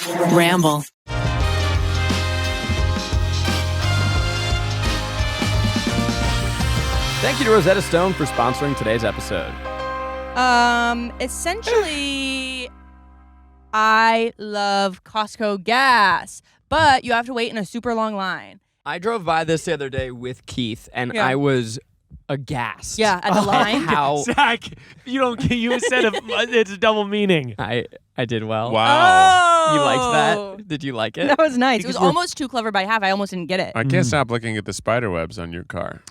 Ramble. Thank you to Rosetta Stone for sponsoring today's episode. Essentially, I love Costco gas, but you have to wait in a super long line. I drove by this the other day with Keith, and Yeah. I was aghast. Yeah, at the line. How Zach, you said it's a double meaning. I did well. Wow. You liked Oh. that? Did you like it? That was nice. It was Because we're- almost too clever by half. I almost didn't get it. I can't stop looking at the spider webs on your car.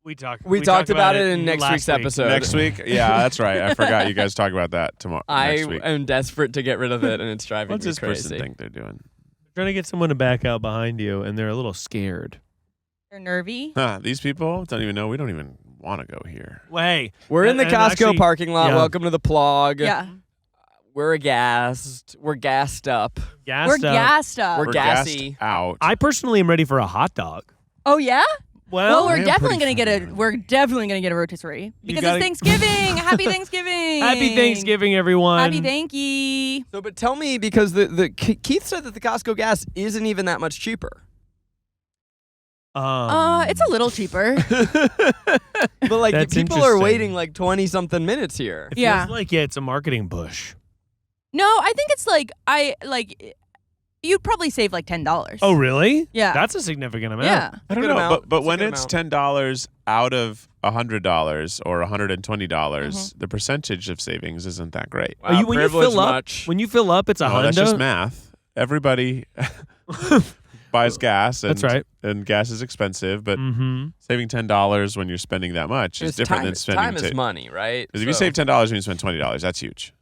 We talked about it in next last week's week. episode. Next week? Yeah, that's right. I forgot you guys talk about that tomorrow. I next week. am desperate to get rid of it, and it's driving What's me this crazy. person think they're doing? Trying to get someone to back out behind you, and they're a little scared. They're nervy. Huh, these people don't even know. We don't even want to go here. Hey, We're in the and Costco actually- parking lot. yeah. Welcome to the plug. Yeah. We're aghast. We're gassed up. gassed We're up. gassed up. We're We're gassy. gassed out. I personally am ready for a hot dog. Oh yeah? Well, I we're am definitely pretty gonna get fucking we're definitely gonna get a rotisserie because gotta- it's Thanksgiving. Happy Thanksgiving. Happy Thanksgiving, everyone. Happy thanky. So, but tell me, because Keith said that the Costco gas isn't even that much cheaper. It's a little cheaper. But like That's people are interesting. waiting like 20-something minutes here. It Yeah. feels like it's a marketing push. No, I think it's you'd probably save like $10. Oh, really? Yeah. That's a significant amount. Yeah. I don't Good know, amount. but It's a when good it's amount. $10 out of $100 or $120, Mm-hmm. the percentage of savings isn't that great. Wow, when you privilege fill up, much. when you fill up, it's a No, that's just hundo. math. Everybody buys gas, and, That's right. and gas is expensive, but Mm-hmm. saving $10 when you're spending that much is It's different time, than spending time is money, right? Because if you So- save $10 when you spend $20, that's huge.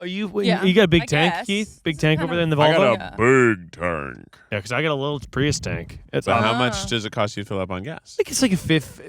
Are you? Yeah, you got a big I tank, guess. Keith? Big It's tank kind over of- there in the I Volvo. got a big tank. Yeah, because I got a little Prius tank. It's So how Ah. much does it cost you to fill up on gas? I think it's like a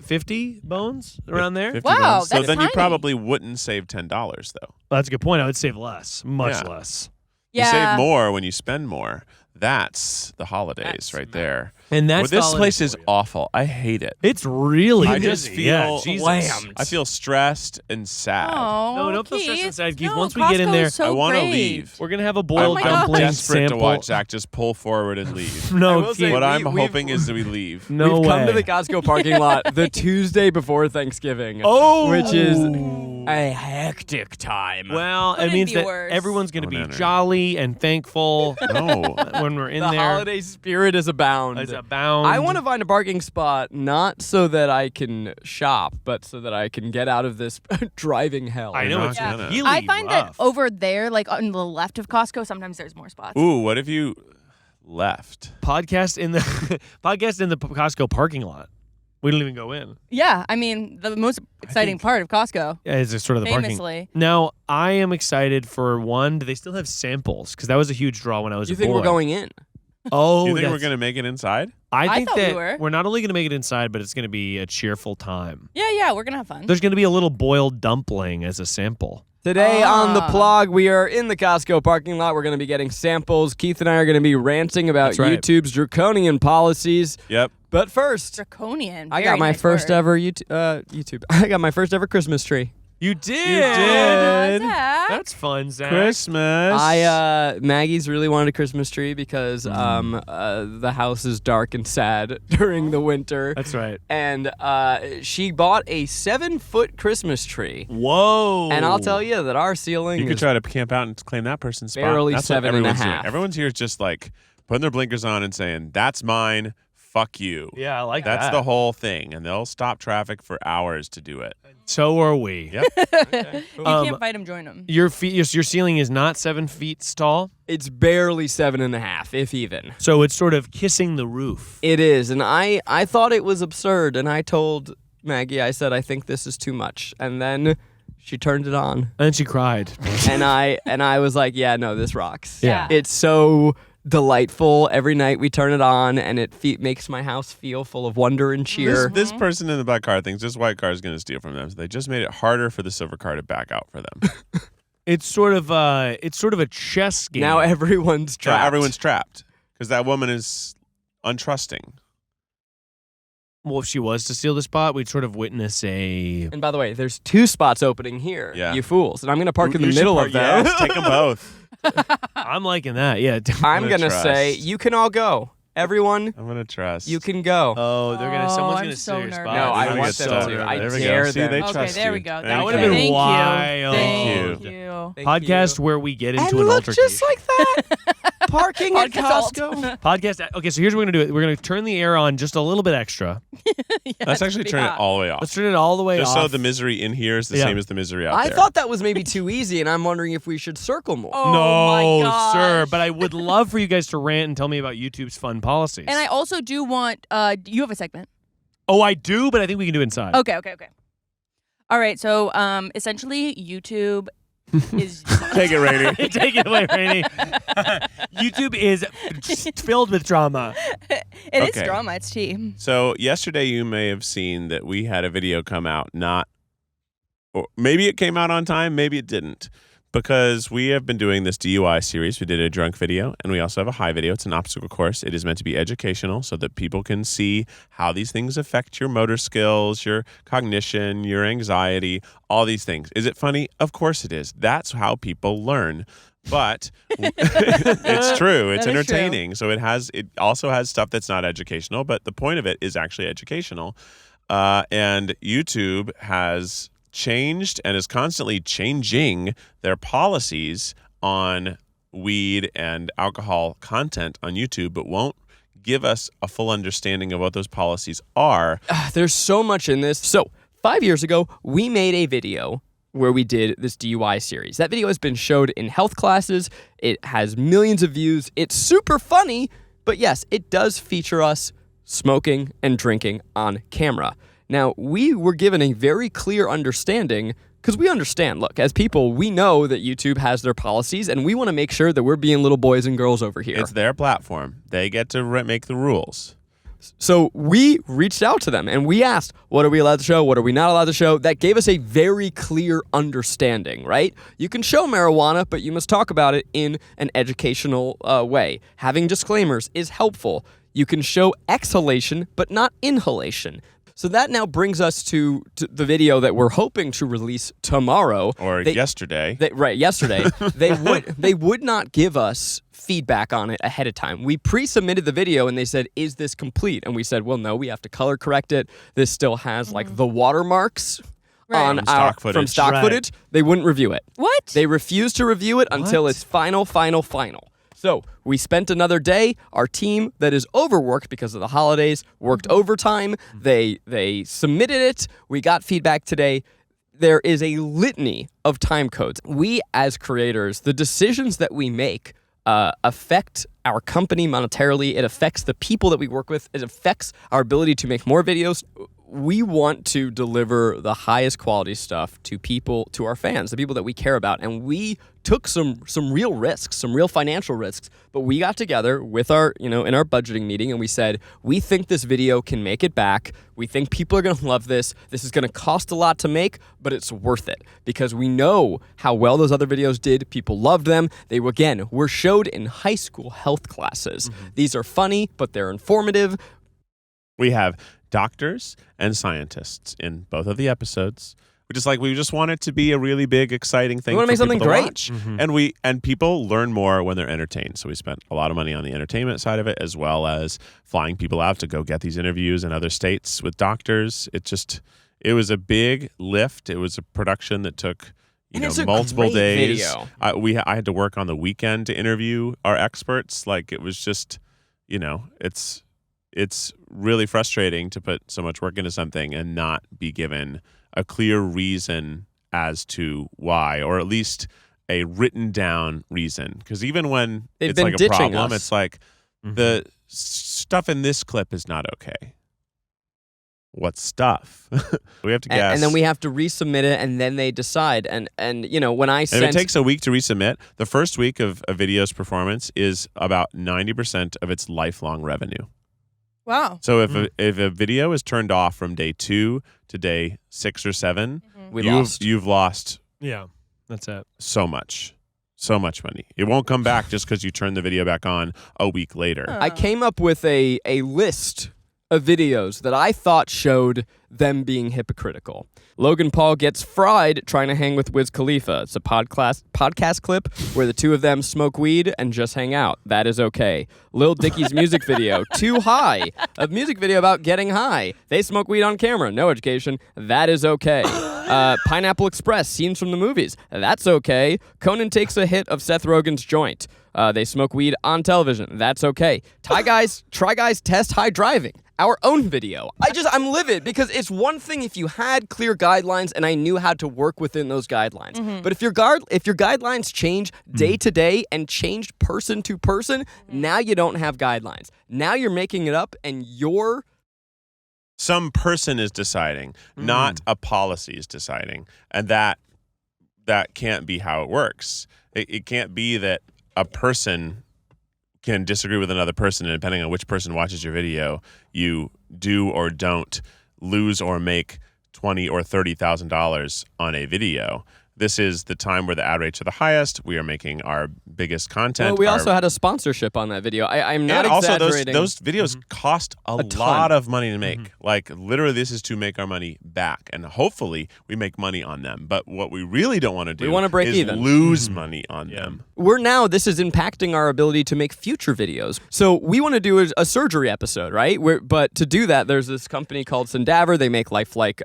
50 bones around there. 50 Wow, bucks. So that's then you tiny. probably wouldn't save $10 though. Well, that's a good point. I would save less, much Yeah. less. Yeah. You save more when you spend more. That's the holidays That's right there. And that's Well, this the place holiday is for you. awful. I hate it. It's really I just busy. feel yeah, Jesus. whammed. I feel stressed and sad. Oh, No, don't feel stressed Keith. inside, Keith. No, Once we get in Costco there- is so I want to great. leave. We're gonna have a I'm, boiled my I'm God. dumpling desperate sample. to watch Zach just pull forward and leave. I No, will say- Keith. What I'm we've- hoping is that we leave. no We've way. come to the Costco parking lot the Tuesday before Thanksgiving. Oh, which is a hectic time. well, it Couldn't means be that worse. everyone's gonna Oh, be no, no. jolly and thankful No. when we're in the there. holiday spirit is abound. It's abound. I want to find a parking spot not so that I can shop, but so that I can get out of this driving hell. I know You're it's not gonna. really I find rough. that over there, like on the left of Costco, sometimes there's more spots. Ooh, what if you left? podcast in the Costco parking lot. We don't even go in. Yeah, I mean the most exciting part of Costco, Yeah, it's just sort of the parking. famously. Now, I am excited for one. Do they still have samples? Because that was a huge draw when I was You a think boy. we're going in? Oh, you think we're that's- going to make it inside? I think thought we that were. we're not only going to make it inside, but it's going to be a cheerful time. Yeah, we're gonna have fun. There's going to be a little boiled dumpling as a sample. Today on the Ah. plug, we are in the Costco parking lot. We're going to be getting samples. Keith and I are going to be ranting about That's right. YouTube's draconian policies. Yep. But first, Draconian. I Very got my nice first word. ever YouTube. I got my first ever Christmas tree. You did. did. Zach. That's fun, Zach. Christmas. Maggie's really wanted a Christmas tree because the house is dark and sad during the winter. That's right. And she bought a 7-foot Christmas tree. Whoa. And I'll tell you that our ceiling You could is try to camp out and claim that person's spot. barely That's what 7 and a everyone's doing. half. Everyone's here is just like putting their blinkers on and saying, "That's mine. Fuck you." Yeah, I like That's that. the whole thing, and they'll stop traffic for hours to do it. So are we. Yep. You Um, can't fight him, join him. Your ceiling is not 7 feet tall, It's barely 7.5, if even. so it's sort of kissing the roof. It is, and I thought it was absurd, and I told Maggie, I said, I think this is too much, and then she turned it on, And then she cried. and I was like, yeah, no, this rocks. Yeah. It's so delightful. Every night we turn it on, and it makes my house feel full of wonder and cheer. This person in the black car thinks this white car is going to steal from them, so they just made it harder for the silver car to back out for them. It's sort of a chess game. Now everyone's Now trapped. everyone's trapped because that woman is untrusting. Well, if she was to steal the spot, we'd sort of witness a. And by the way, there's 2 spots opening here. Yeah. You fools. And I'm going to park in the You should middle park- of them. Yes, take them both. I'm liking that. Yeah. I'm gonna gonna say trust. you can all go. Everyone, I'm gonna trust. you can go. Oh, they're gonna. Oh, Someone's I'm gonna so steal your nervous. spot. No, They're I gonna want get them stuck. to. I There we dare go. See, them. they Okay, trust there we you. go. Thank That would would've have been been wild. Thank Thank you. Thank Podcast you. where we get into And an look, altercation. just like that. Parking at Podcast Costco. Podcast. Okay, so here's what we're gonna do. We're gonna turn the air on just a little bit extra. Let's actually turn it all the way off. Let's turn it all the way Just off. so the misery in here is the Yeah. same as the misery out I there. thought that was maybe too easy, and I'm wondering if we should circle more. Oh no, my gosh. sir. But I would love for you guys to rant and tell me about YouTube's fun policies. And I also do want. You have a segment. Oh, I do, but I think we can do inside. Okay. All right. So, essentially, YouTube is. Take it, Rainie. Take it away, Rainie. YouTube is filled with drama. It is Okay. drama. It's tea. So yesterday you may have seen that we had a video come out or maybe it came out on time, maybe it didn't. Because we have been doing this DUI series. We did a drunk video and we also have a high video. It's an obstacle course. It is meant to be educational so that people can see how these things affect your motor skills, your cognition, your anxiety, all these things. Is it funny? Of course it is. That's how people learn. But it's true. It's That is true. entertaining. So it also has stuff that's not educational, but the point of it is actually educational. And YouTube has changed and is constantly changing their policies on weed and alcohol content on YouTube, but won't give us a full understanding of what those policies are. There's so much in this. So 5 years ago, we made a video where we did this DUI series. That video has been showed in health classes. It has millions of views. It's super funny, but yes, it does feature us smoking and drinking on camera. Now, we were given a very clear understanding because we understand, look, as people, we know that YouTube has their policies and we want to make sure that we're being little boys and girls over here. It's their platform. They get to make the rules. So we reached out to them and we asked, what are we allowed to show? What are we not allowed to show? That gave us a very clear understanding, right? You can show marijuana, but you must talk about it in an educational way. Having disclaimers is helpful. You can show exhalation, but not inhalation. So that now brings us to the video that we're hoping to release tomorrow. Or yesterday. Yesterday. They would not give us feedback on it ahead of time. We pre-submitted the video and they said, is this complete? And we said, well, no, we have to color correct it. This still has like the watermarks on From stock from footage. stock Right. footage. They wouldn't review it. What? They refused to review it until What? it's final. So we spent another day. Our team that is overworked because of the holidays worked overtime. They submitted it. We got feedback today. There is a litany of time codes. We as creators, the decisions that we make affect our company monetarily. It affects the people that we work with. It affects our ability to make more videos. We want to deliver the highest quality stuff to people, to our fans, the people that we care about. And we took some real risks, some real financial risks, but we got together with our, in our budgeting meeting and we said, we think this video can make it back. We think people are going to love this. This is going to cost a lot to make, but it's worth it because we know how well those other videos did. People loved them. They, again, were showed in high school health classes. These are funny, but they're informative. We have doctors and scientists in both of the episodes. We just want it to be a really big, exciting thing. We wanna for make something people to great. watch. And people learn more when they're entertained. So we spent a lot of money on the entertainment side of it, as well as flying people out to go get these interviews in other states with doctors. It was a big lift. It was a production that took It's a multiple great days. video. I had to work on the weekend to interview our experts. It was just, it's really frustrating to put so much work into something and not be given a clear reason as to why, or at least a written down reason. Because even when They've it's been like a ditching problem, us. it's like the stuff in this clip is not okay. What stuff? We have to guess. And then we have to resubmit it, and then they decide. And when I And sent, if it takes a week to resubmit, the first week of a video's performance is about 90% of its lifelong revenue. Wow. So if a video is turned off from day 2 to day 6 or 7, you've lost Yeah, that's it. so much money. It won't come back just because you turn the video back on a week later. I came up with a list of videos that I thought showed them being hypocritical. Logan Paul gets fried trying to hang with Wiz Khalifa. It's a podcast clip where the two of them smoke weed and just hang out. That is okay. Lil Dicky's music video, Too High, a music video about getting high. They smoke weed on camera, no education. That is okay. Pineapple Express, scenes from the movies. That's okay. Conan takes a hit of Seth Rogen's joint. They smoke weed on television. That's okay. Try Guys test high driving. Our own video. I'm livid because it's one thing if you had clear guidelines and I knew how to work within those guidelines. Mm-hmm. But if your guidelines change day to day and changed person to person, now you don't have guidelines. Now you're making it up and you're... Some person is deciding, not a policy is deciding. And that can't be how it works. It can't be that a person can disagree with another person, and depending on which person watches your video, you do or don't lose or make $20,000 or $30,000 on a video. This is the time where the ad rates are the highest. We are making our biggest content. Well, we also had a sponsorship on that video. I'm not exaggerating. Also, those videos cost a lot of money to make. Like, literally, this is to make our money back. And hopefully, we make money on them. But what we really don't want to do is lose money on them. This is impacting our ability to make future videos. So we want to do a surgery episode, right? But to do that, there's this company called Sendaver. They make lifelike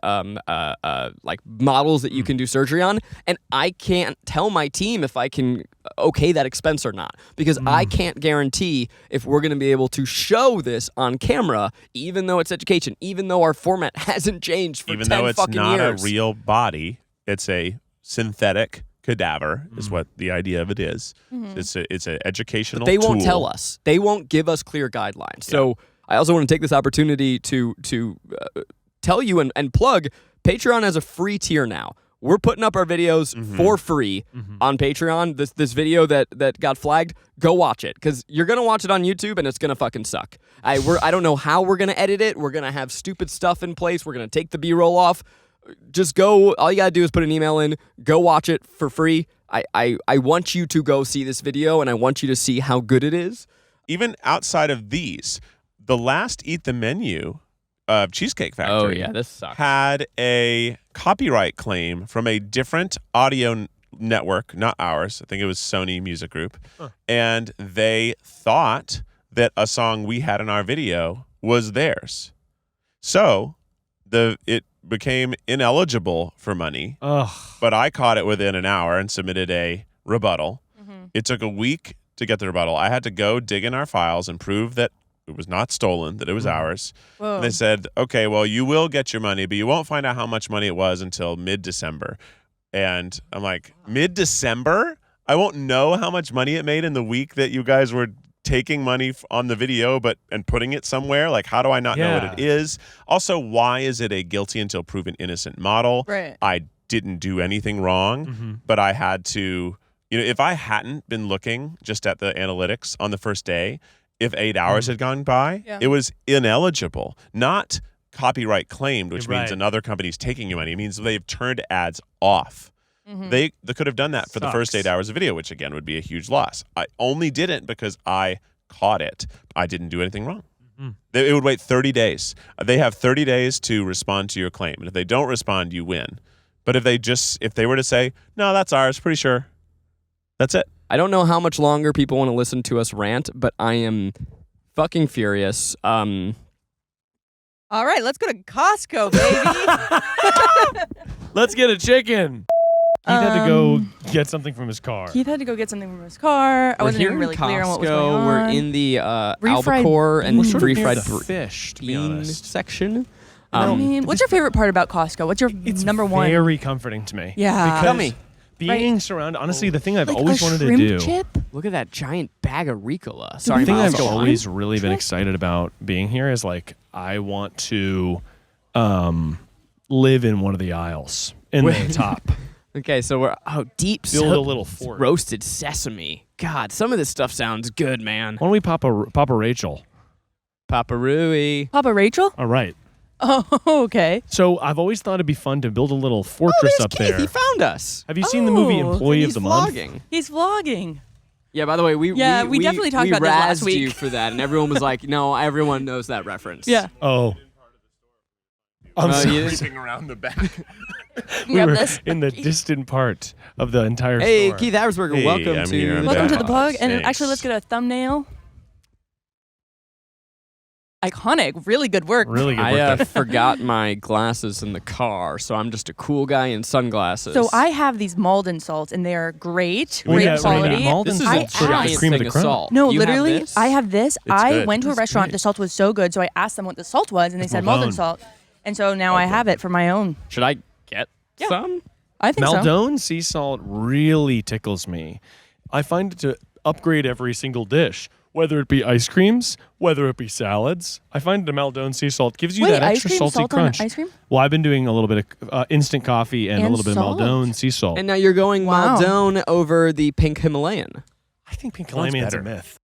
models that you can do surgery on. And I can't tell my team if I can okay that expense or not, because I can't guarantee if we're going to be able to show this on camera, even though it's education, even though our format hasn't changed for 10 fucking years. Even though it's not a real body, it's a synthetic cadaver is what the idea of it is. It's an educational tool. They won't tool. tell us. They won't give us clear guidelines. So I also want to take this opportunity to tell you and plug Patreon as a free tier now. We're putting up our videos for free on Patreon. This video that got flagged, go watch it, because you're going to watch it on YouTube and it's going to fucking suck. I don't know how we're going to edit it. We're going to have stupid stuff in place. We're going to take the B-roll off. Just go. All you got to do is put an email in. Go watch it for free. I want you to go see this video, and I want you to see how good it is. Even outside of these, the last Eat the Menu of Cheesecake Factory this sucks. had a copyright claim from a different audio network, not ours. I think it was Sony Music Group. And they thought that a song we had in our video was theirs. So it became ineligible for money. But I caught it within an hour and submitted a rebuttal. It took a week to get the rebuttal. I had to go dig in our files and prove that it was not stolen, that it was ours. And they said, okay, well, you will get your money, but you won't find out how much money it was until mid-December. And I'm like, mid-December? I won't know how much money it made in the week that you guys were taking money on the video and putting it somewhere? Like, how do I not know what it is? Also, why is it a guilty until proven innocent model? Right. I didn't do anything wrong, but I had to, if I hadn't been looking just at the analytics on the first day, if 8 hours had gone by, it was ineligible, not copyright claimed, which means another company's taking your money. It means they've turned ads off. They could have done that for the first 8 hours of video, which again would be a huge loss. I only didn't because I caught it. I didn't do anything wrong. It would wait 30 days. They have 30 days to respond to your claim. And if they don't respond, you win. But if they were to say, no, that's ours, pretty sure, that's it. I don't know how much longer people want to listen to us rant, but I am fucking furious. All right, let's go to Costco, baby. Let's get a chicken. Keith had to go get something from his car. Keith had to go get something from his car. I wasn't even really clear on what was going on. We're in the albacore and refried fish, to be bean honest. section. What's your favorite part about Costco? What's your number one? It's very comforting to me. Yeah. Tell me. Being surrounded, honestly, the thing I've Like always a wanted to shrimp do. chip? Look at that giant bag of Ricola. Sorry, The thing Miles, I've go on. always really been excited about being here is I want to live in one of the aisles in the top. Okay, so we're deep Build a little fort. roasted sesame. God, some of this stuff sounds good, man. Why don't we Papa Rachel? Papa Rui. Papa Rachel? All right. Oh, okay. So I've always thought it'd be fun to build a little fortress up Keith, there. he found us. Have you seen the movie Employee of He's the Month? vlogging. He's vlogging. Yeah, by the way, we definitely talked about this last razzed week. you for that, and everyone was like, no, everyone knows that reference. Yeah. Oh. I'm Oh, sorry. you- Creeping around the back. We Grab were this. in the distant part of the entire Hey, store. Keith Habersberger, Hey, welcome I'm to here, I'm Welcome to back. the plug. And Thanks. actually, let's get a thumbnail. Iconic. Really good work. Really good work. I there. forgot my glasses in the car, so I'm just a cool guy in sunglasses. So I have these Malden salts, and they're great. Well, Great yeah, quality. Malden This is I a asked- giant Cream of thing the of crop. salt. No, You have literally, this? I have this. It's I good. went to a That's restaurant. great. The salt was so good, so I asked them what the salt was, and they said Malden Maldon. salt. And so now I have it for my own. Should I get Yeah. some? I think so. Maldon sea salt really tickles me. I find it to upgrade every single dish, whether it be ice creams, whether it be salads. I find the Maldon sea salt gives you Wait, that ice extra cream, salty salt on crunch. ice cream? Well, I've been doing a little bit of instant coffee and a And little bit of salt. Maldon sea salt. And now you're going Wow. Maldon over the pink Himalayan. I think pink One's Himalayan's a better. myth.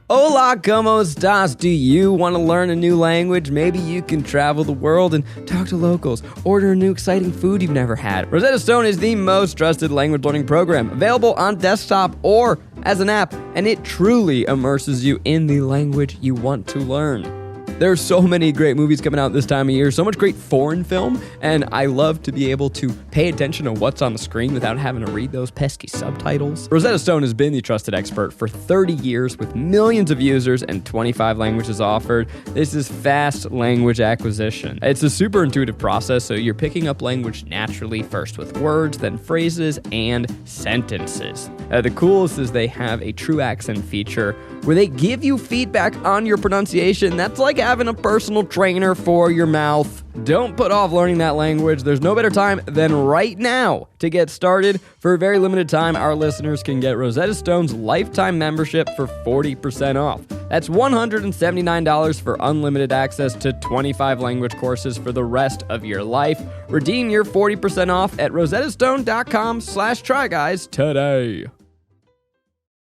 Hola, ¿cómo estás? Do you want to learn a new language? Maybe you can travel the world and talk to locals, order a new exciting food you've never had. Rosetta Stone is the most trusted language learning program, available on desktop or as an app, and it truly immerses you in the language you want to learn. There are so many great movies coming out this time of year, so much great foreign film, and I love to be able to pay attention to what's on the screen without having to read those pesky subtitles. Rosetta Stone has been the trusted expert for 30 years with millions of users and 25 languages offered. This is fast language acquisition. It's a super intuitive process, so you're picking up language naturally, first with words, then phrases, and sentences. The coolest is they have a true accent feature where they give you feedback on your pronunciation. That's like having a personal trainer for your mouth. Don't put off learning that language. There's no better time than right now to get started. For a very limited time, our listeners can get Rosetta Stone's lifetime membership for 40% off. That's $179 for unlimited access to 25 language courses for the rest of your life. Redeem your 40% off at rosettastone.com/tryguys today.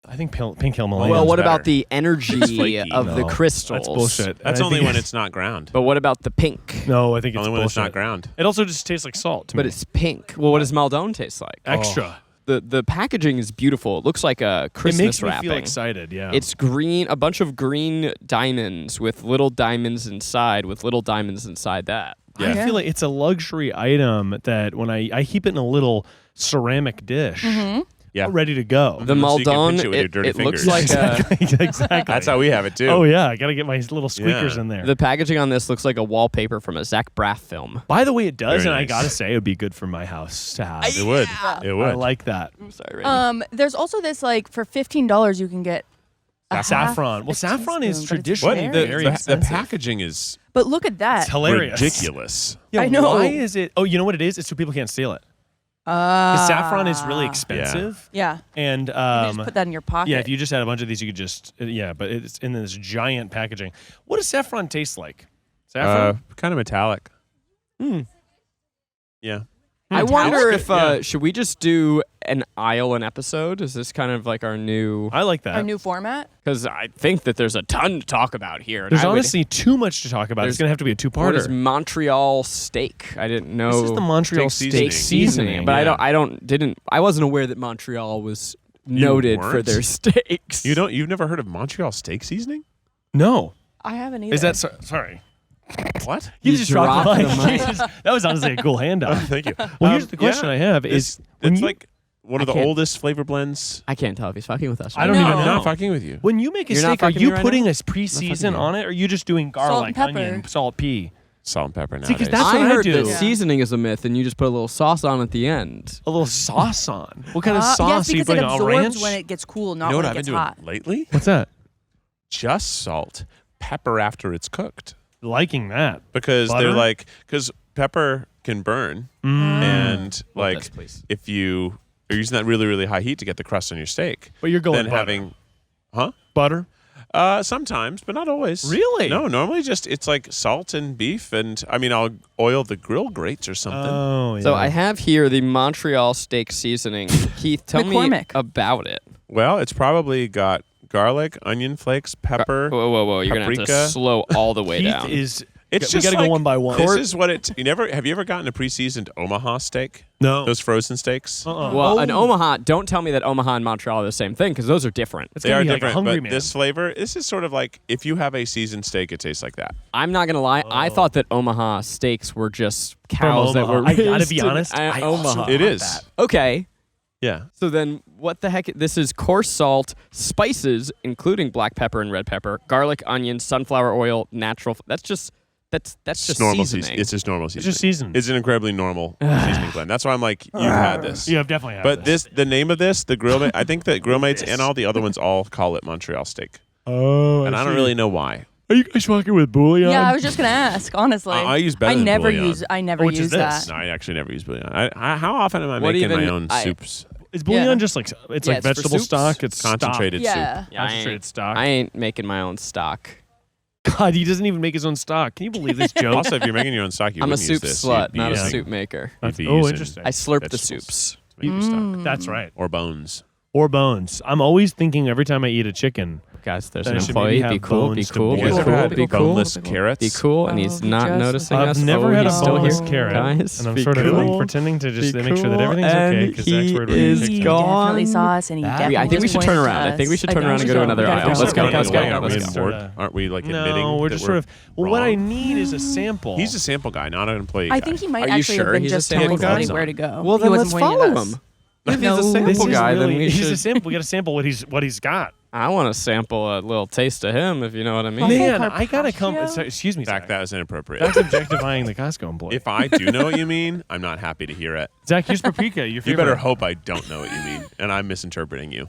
I think pink Himalayan. Well, what better. about the energy flaky. of the No, crystals? That's bullshit. That's And I only think when it's- it's not ground. But what about the pink? No, I think it's Only when bullshit. it's not ground. It also just tastes like salt to But me. it's pink. Well, what does Maldon taste like? extra. The packaging is beautiful. It looks like a Christmas It makes me wrapping. feel excited. Yeah. It's green, a bunch of green diamonds with little diamonds inside, with little diamonds inside that. I Yeah. feel like it's a luxury item that when I keep it in a little ceramic dish, Yeah. ready to go. The So you can Maldon, pinch it with your dirty it looks fingers. like a, exactly. That's how we have it too. Oh yeah, I gotta get my little squeakers Yeah. in there. the packaging on this looks like a wallpaper from a Zach Braff film. By the way, it does, Very and I nice. gotta say, it would be good for my house to have. It would. It would. I like that. I'm sorry, Rainie. There's also this, like, for $15, you can get a half Saffron. Well, a saffron is teaspoon, but it's traditionally What? very- very The expensive. packaging is But look at that. It's hilarious. ridiculous. Yeah, I know. Why is it? Oh, you know what it is? It's so people can't steal it. The saffron is really expensive, Yeah. and You can just put that in your pocket. yeah, if you just had a bunch of these, you could just but it's in this giant packaging. What does saffron taste like? Saffron. Kind of metallic. Yeah. I wonder if Yeah. should we just do an an episode? Is this kind of like our new? I like that. a new format. Because I think that there's a ton to talk about here. and There's I would- honestly too much to talk about. It's There's- gonna have to be a what is two-parter. Montreal steak? I didn't know. This is the Montreal Steak steak seasoning. seasoning. but yeah. I wasn't aware that Montreal was noted for weren't? their steaks. You've never heard of Montreal steak seasoning? No, I haven't either. is that sorry? What? You just dropped dropped the the mic. mic. That was honestly a cool handout. Thank you. Well, here's the question yeah, I have: is when it's you, like one of I the can't- oldest flavor blends. I can't tell if he's fucking with us. I don't No. even I'm know. not fucking with you. When you make a You're not steak, are fucking you me right putting now? a pre-season you. on it, or are you just doing garlic, pepper. onion, salt, pea? Salt and pepper See, 'cause nowadays. that's what I I heard do. that Yeah. seasoning is a myth, and you just put a little sauce on at the end. A little sauce on. What kind of yes, sauce are you because it putting on? absorbs Ranch? when it gets cool, not you know what when I've it been gets doing hot. lately? What's that? Just salt, pepper after it's cooked. Liking that. Because Butter? they're like, because pepper can burn, Mm. and like this, please. if you are using that really really high heat to get the crust on your steak, But you're going then butter. having, butter. sometimes, but not always. Really? No, normally just it's like salt and beef, and I mean I'll oil the grill grates or something. Oh, yeah. So I have here the Montreal steak seasoning. Keith, tell me McCormick. about it. Well, it's probably got garlic, onion flakes, pepper. Whoa! You're gonna have to Paprika. slow all the way Keith down. is It's we just gotta like, go one by one. This is what it. Have you ever gotten a pre-seasoned Omaha steak? No. Those frozen steaks. Well, an Omaha, don't tell me that Omaha and Montreal are the same thing because those are different. It's They gonna are be like a different, Hungry but Man. this flavor, this is sort of like if you have a seasoned steak, it tastes like that. I'm not going to lie. I thought that Omaha steaks were just cows that Omaha. were I gotta raised be in honest, I also Omaha. It want is. that. Okay. Yeah. So then what the heck? This is coarse salt, spices, including black pepper and red pepper, garlic, onion, sunflower oil, natural. That's just normal seasoning. seasoning. It's just normal seasoning. It's just seasoned. It's an incredibly normal seasoning blend. That's why I'm like, you've had this. You have definitely had But this. the name of this, the grill, I think that Grill Mates and all the other ones all call it Montreal steak, Oh, and I don't really know why. Are you guys fucking with bouillon? Yeah, I was just gonna ask. Honestly, I use better than never bouillon. use. I never Which is use this? that. No, I actually never use bouillon. How often am I What making my even- own I- soups? Is bouillon Yeah. just like it's Yeah, like it's for vegetable soups. stock? It's Concentrated Yeah. soup. Yeah, I ain't, Concentrated stock. I ain't making my own stock. God, he doesn't even make his own stock. Can you believe this joke? Also, if you're making your own stock, you I'm a wouldn't use soup this. slut, You'd be not a using- soup maker. you'd be Oh, using interesting. I slurp the vegetables soups. to make your stock. That's right. Or bones. Or bones. I'm always thinking every time I eat a chicken. Guys, there's That an I should employee. maybe Be have cool. Be bones to cool. boil. Be You ever cool. had Be cool. boneless carrots? Be cool. And he's Oh, he not just noticing I've us. never Oh, had a he's still boneless here. carrot, Guys, and I'm be sort of cool. pretending to just Be make sure that cool. everything's okay And because he Zach's word is kicked in. gone. Definitely saw us, and he I definitely think we just should turn pointed around. to I think we us. should turn around and go to another gotta aisle. go. Let's go. Running Let's go. away. Aren't we Let's in go. board? Aren't we like admitting No, we're that just sort of. Well, what I need is a sample. He's a sample guy, not an employee I guy. think he might Are you actually sure have been he's a just sample telling guy? somebody where to go. Well, He then wasn't let's pointing follow at us. him. If he's a No. sample This is guy, then really, we he's a should. sample. We got to sample what he's got. I want to sample a little taste of him, if you know what I mean. Okay. Man, I gotta come. Carpaccio? Excuse me, In fact, Zach. that is inappropriate. That's objectifying the Costco employee. If I do know what you mean, I'm not happy to hear it. Zach, here's paprika. Your You favorite. better hope I don't know what you mean, and I'm misinterpreting you.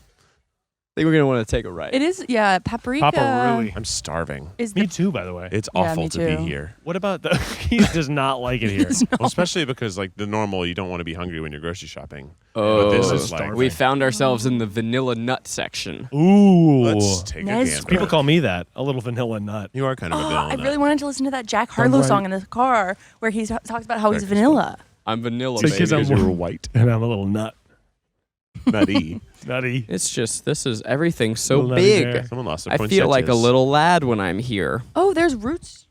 I think we're gonna want to take a right. It is, yeah, paprika. Papa Rui. I'm starving. Is Me the too, by the way. It's Yeah, awful me to be too. here. What about the? He does not like it here. Well, especially because like the normal, you don't want to be hungry when you're grocery shopping. Oh, But this is like we found ourselves in the vanilla nut section. Ooh. let's take a Nez gander. People call me that. A little vanilla nut. You are kind of a Oh, vanilla I nut. really wanted to listen to that Jack Harlow right. song in the car where he talks about how he's Breakfast vanilla. I'm vanilla, It's because baby. I'm you were white, And I'm a little nut. nutty. Nutty. It's just this is everything so Little nutty big. bear. Someone lost their I feel like a poinsettias. little lad when I'm here. Oh, there's roots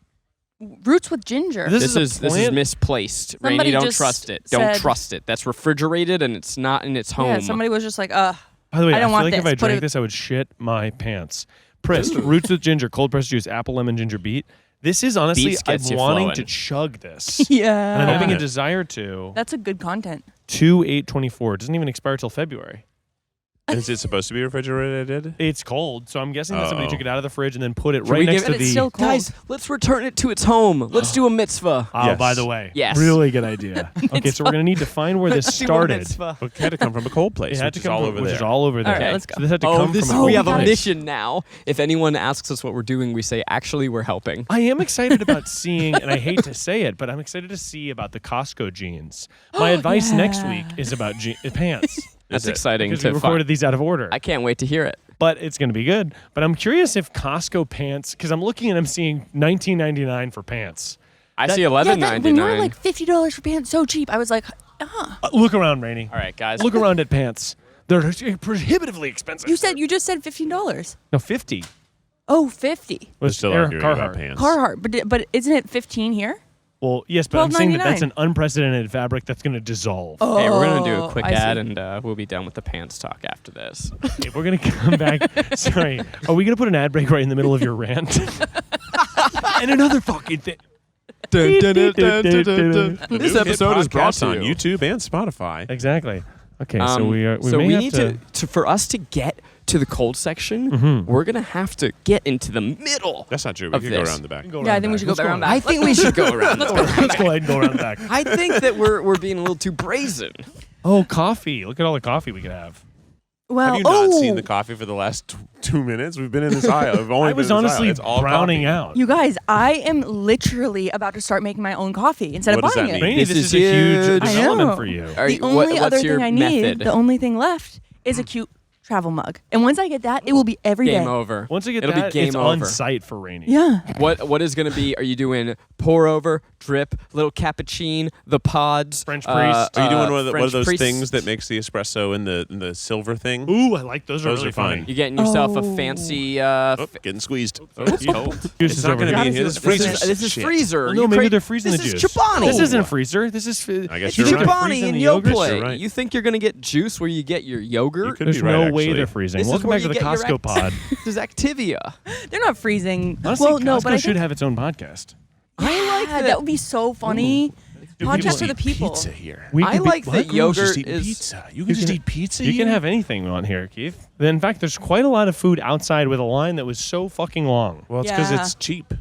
with ginger. This This is a is plant? misplaced. Somebody Rainey, don't just trust it. Don't said- trust it. That's refrigerated and it's not in its home. Yeah, somebody was just like, By the way, I I, don't feel want like if this. I Put drank it- this, I would shit my pants. Pressed roots with ginger, cold pressed juice, apple, lemon, ginger, beet. This is honestly, Beets gets I'm you wanting flowing. to chug this. And I'm yeah. having Yeah. a desire to. That's a good content. 2/8/24. It doesn't even expire till February. Is it supposed to be refrigerated? It's cold, so I'm guessing that somebody Uh-oh. took it out of the fridge and then put it Can right we next give to But the. it's still cold. Guys, let's return it to its home. Let's do a mitzvah. Oh, Yes. by the way, Yes. really good idea. Okay, so we're gonna need to find where this Let's do a started. mitzvah. It had to come from a cold place, It had which to is come all from, over which there. is all over there. All right, let's go. So this had to Oh, come this, from a we cold have a place. mission now. If anyone asks us what we're doing, we say, actually, we're helping. I am excited about seeing, and I hate to say it, but I'm excited to see about the Costco jeans. My advice next week is about pants. That's it. exciting Because to we find. recorded these out of order. I can't wait to hear it. But it's going to be good. But I'm curious if Costco pants, because I'm looking and I'm seeing $19.99 for pants. I That- see Yeah, $11.99. when you were like $50 for pants, so cheap, I was like, Look around, Rainie. All right, guys. Look around at pants. They're prohibitively expensive. you just said $15. No, 50. Oh, 50. We're Was still Air arguing about Carhartt. pants. Carhartt, but isn't it 15 here? Well, yes, but I'm saying that that's $12.99. an unprecedented fabric that's going to dissolve. Oh, Hey, we're going to do a quick I see. ad and we'll be done with the pants talk after this. Okay, we're going to come back. Sorry. Are we going to put an ad break right in the middle of your rant? And another fucking thing. This episode is brought to on you. YouTube and Spotify. Exactly. Okay, so we are. so may we have need to for us to get to the cold section, Mhm. we're gonna have to get into the middle. That's not true. We Of could go this. around the back. Yeah, I think we should go around back. I think we should go around. Let's go ahead and go around the back. I think that we're being a little too brazen. Oh, coffee. Look at all the coffee we could have. Well, Have you not seen the coffee for the last 2 minutes? We've been in this aisle. We've only I was been in this honestly aisle. It's all browning coffee. out. You guys, I am literally about to start making my own coffee instead What of does that buying it. mean? Rainie, This this is is a huge huge. I development know. for you. Are The you- only what's other your thing I need, method? the only thing left is a cute travel mug. And once I get that, it will be every day. Game over. Once I get It'll that, be game it's over. on site for Rainie. Yeah. What is going to be? Are you doing pour over, drip, little cappuccino, the pods, French priest? Are you doing one of French those priest? things that makes the espresso in the silver thing? Ooh, I like those. Those are really are fun. funny. You getting yourself a Oh. fancy? Oh, getting squeezed. It's cold. Juice It's is not over going to here. be in here. This This is, this is shit. freezer. Well, no, You maybe cra- they're freezing this the is juice. Chobani. This isn't freezer. This is. I guess It's you're right. Chobani Freezing and the yogurt? Yoplait. You're right. You think you're gonna get juice where you get your yogurt? could There's be right, no way actually. they're freezing. This is Welcome where back to you the get your Costco pod. This is Activia. They're not freezing. Honestly, well, no, Costco but I should think have its own podcast. I like that would be so funny. Do Podcast people for the eat people. pizza here. We I could be- like what? that Who else just yogurt eating is. pizza. You can just eat pizza. You can here? have anything on here, Keith. In fact, there's quite a lot of food outside with a line that was so fucking long. Well, it's because Yeah. it's cheap.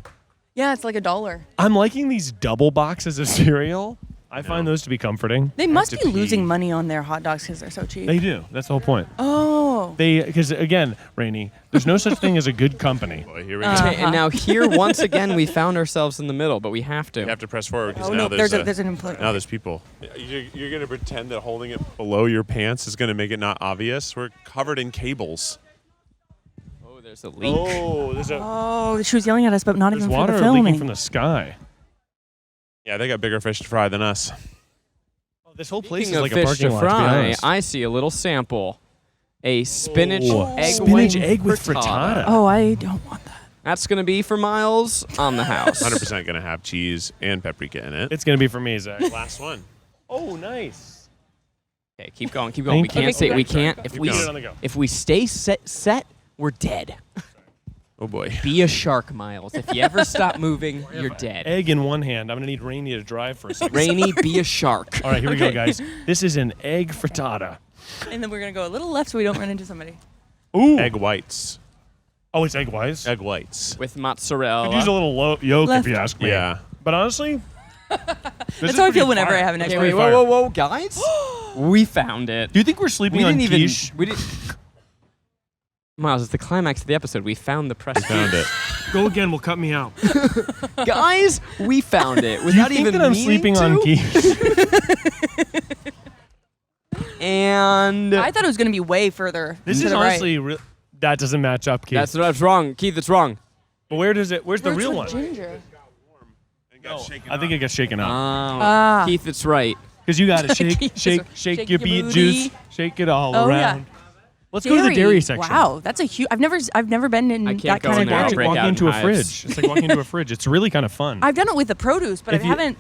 Yeah, it's like $1. I'm liking these double boxes of cereal. I find those to be comforting. They must to be losing pee. money on their hot dogs because they're so cheap. They do. That's the whole point. Oh. Because again, Rainie, there's no such thing as a good company. Boy, here we go. Okay, and now here once again we found ourselves in the middle, but we have to. You have to press forward because Oh, now no, there's there's an employee. now there's people. You're going to pretend that holding it below your pants is going to make it not obvious. We're covered in cables. Oh, there's a leak. Oh, Oh, she was yelling at us, but not there's even for water the leaking filming. from the sky. Yeah, they got bigger fish to fry than us. Oh, this whole place Speaking is of like a fish parking to lot. To be fry, honest. I see a little sample. A spinach Oh, egg spinach white egg with frittata. frittata. Oh, I don't want that. That's gonna be for Miles on the house. 100% going to have cheese and paprika in it. It's gonna be for me, Zach. Last one. Oh, nice. Okay, keep going, keep going. We Thank you. can't say we can't. Keep going. On the go. If we stay set, we're dead. Oh boy. Be a shark, Miles. If you ever stop moving, you're dead. Egg in one hand. I'm gonna need Rainie to drive for a second. Rainie, be a shark. All right, here we go, guys. This is an egg frittata. And then we're going to go a little left so we don't run into somebody. Ooh. Egg whites. Oh, it's egg whites. Egg whites. With Could use a mozzarella. little yolk Left. if you ask me. Yeah. But honestly, That's how I feel whenever I have an Okay, extra. wait, fire. whoa, guys. We found it. Do you think we're sleeping We on didn't even. quiche? We didn't. Miles, it's the climax of the episode. We found the press. Found it. Go again. Will cut me out. Guys, we found it Do you without think even that I'm meaning sleeping to. on quiche? And I thought it was going to be way further. This to is the honestly that doesn't match up, Keith. that's wrong, Keith. It's wrong. But where does it? Where's the right. real Where's one? Ginger? I think it gets shaken up Ah. Keith, it's right. because you got to shake, Keith, shake, shake shake your your beet booty. juice, shake it all Oh, around. yeah. Let's go to the dairy section. Wow, that's a huge. I've never been in I can't that go kind in of there. I'll dairy. break Walking out in into a hives. fridge. It's like walking into a fridge. It's really kind of fun. I've done it with the produce, but If I you- haven't.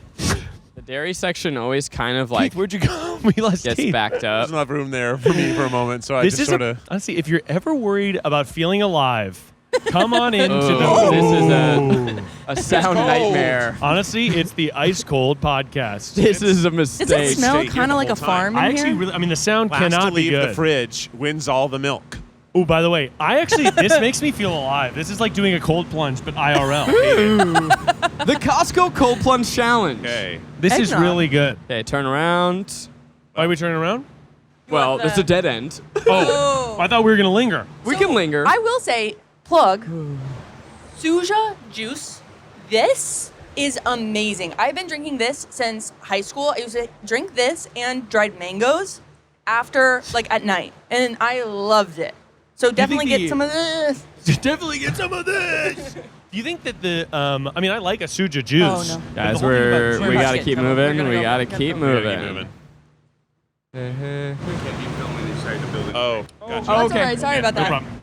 The dairy section always kind of like Keith, where'd you go? We lost gets Keith. backed up. There's enough room there for me for a moment, so I This just is sort of. honestly, if you're ever worried about feeling alive, come on into Oh, this is the. a sound cold. nightmare. Honestly, it's the Ice Cold podcast. This is a mistake. Does it smell stay here kind the of like whole a farm time. in I actually here? really, I mean, the sound Last cannot to leave be good. the fridge wins all the milk. Oh, by the way, this makes me feel alive. This is like doing a cold plunge, but IRL. The Costco cold plunge challenge. Okay. This is Eggnog. really good. Okay, turn around. Why are we turning around? Well, want it's the- a dead end. Oh, I thought we were gonna linger. We can linger. I will say, plug, Suja juice. This is amazing. I've been drinking this since high school. I used to drink this and dried mangoes after, like, at night, and I loved it. So definitely the- get some of this. Definitely get some of this. Do you think that the I mean, I like a Suja juice. Oh, no. but Guys, the whole thing about we We're gotta about keep to get moving. we're gonna We go. gotta We're gonna keep go. We gotta moving. keep moving. Oh, gotcha. Oh, that's all right. Sorry about No that. problem.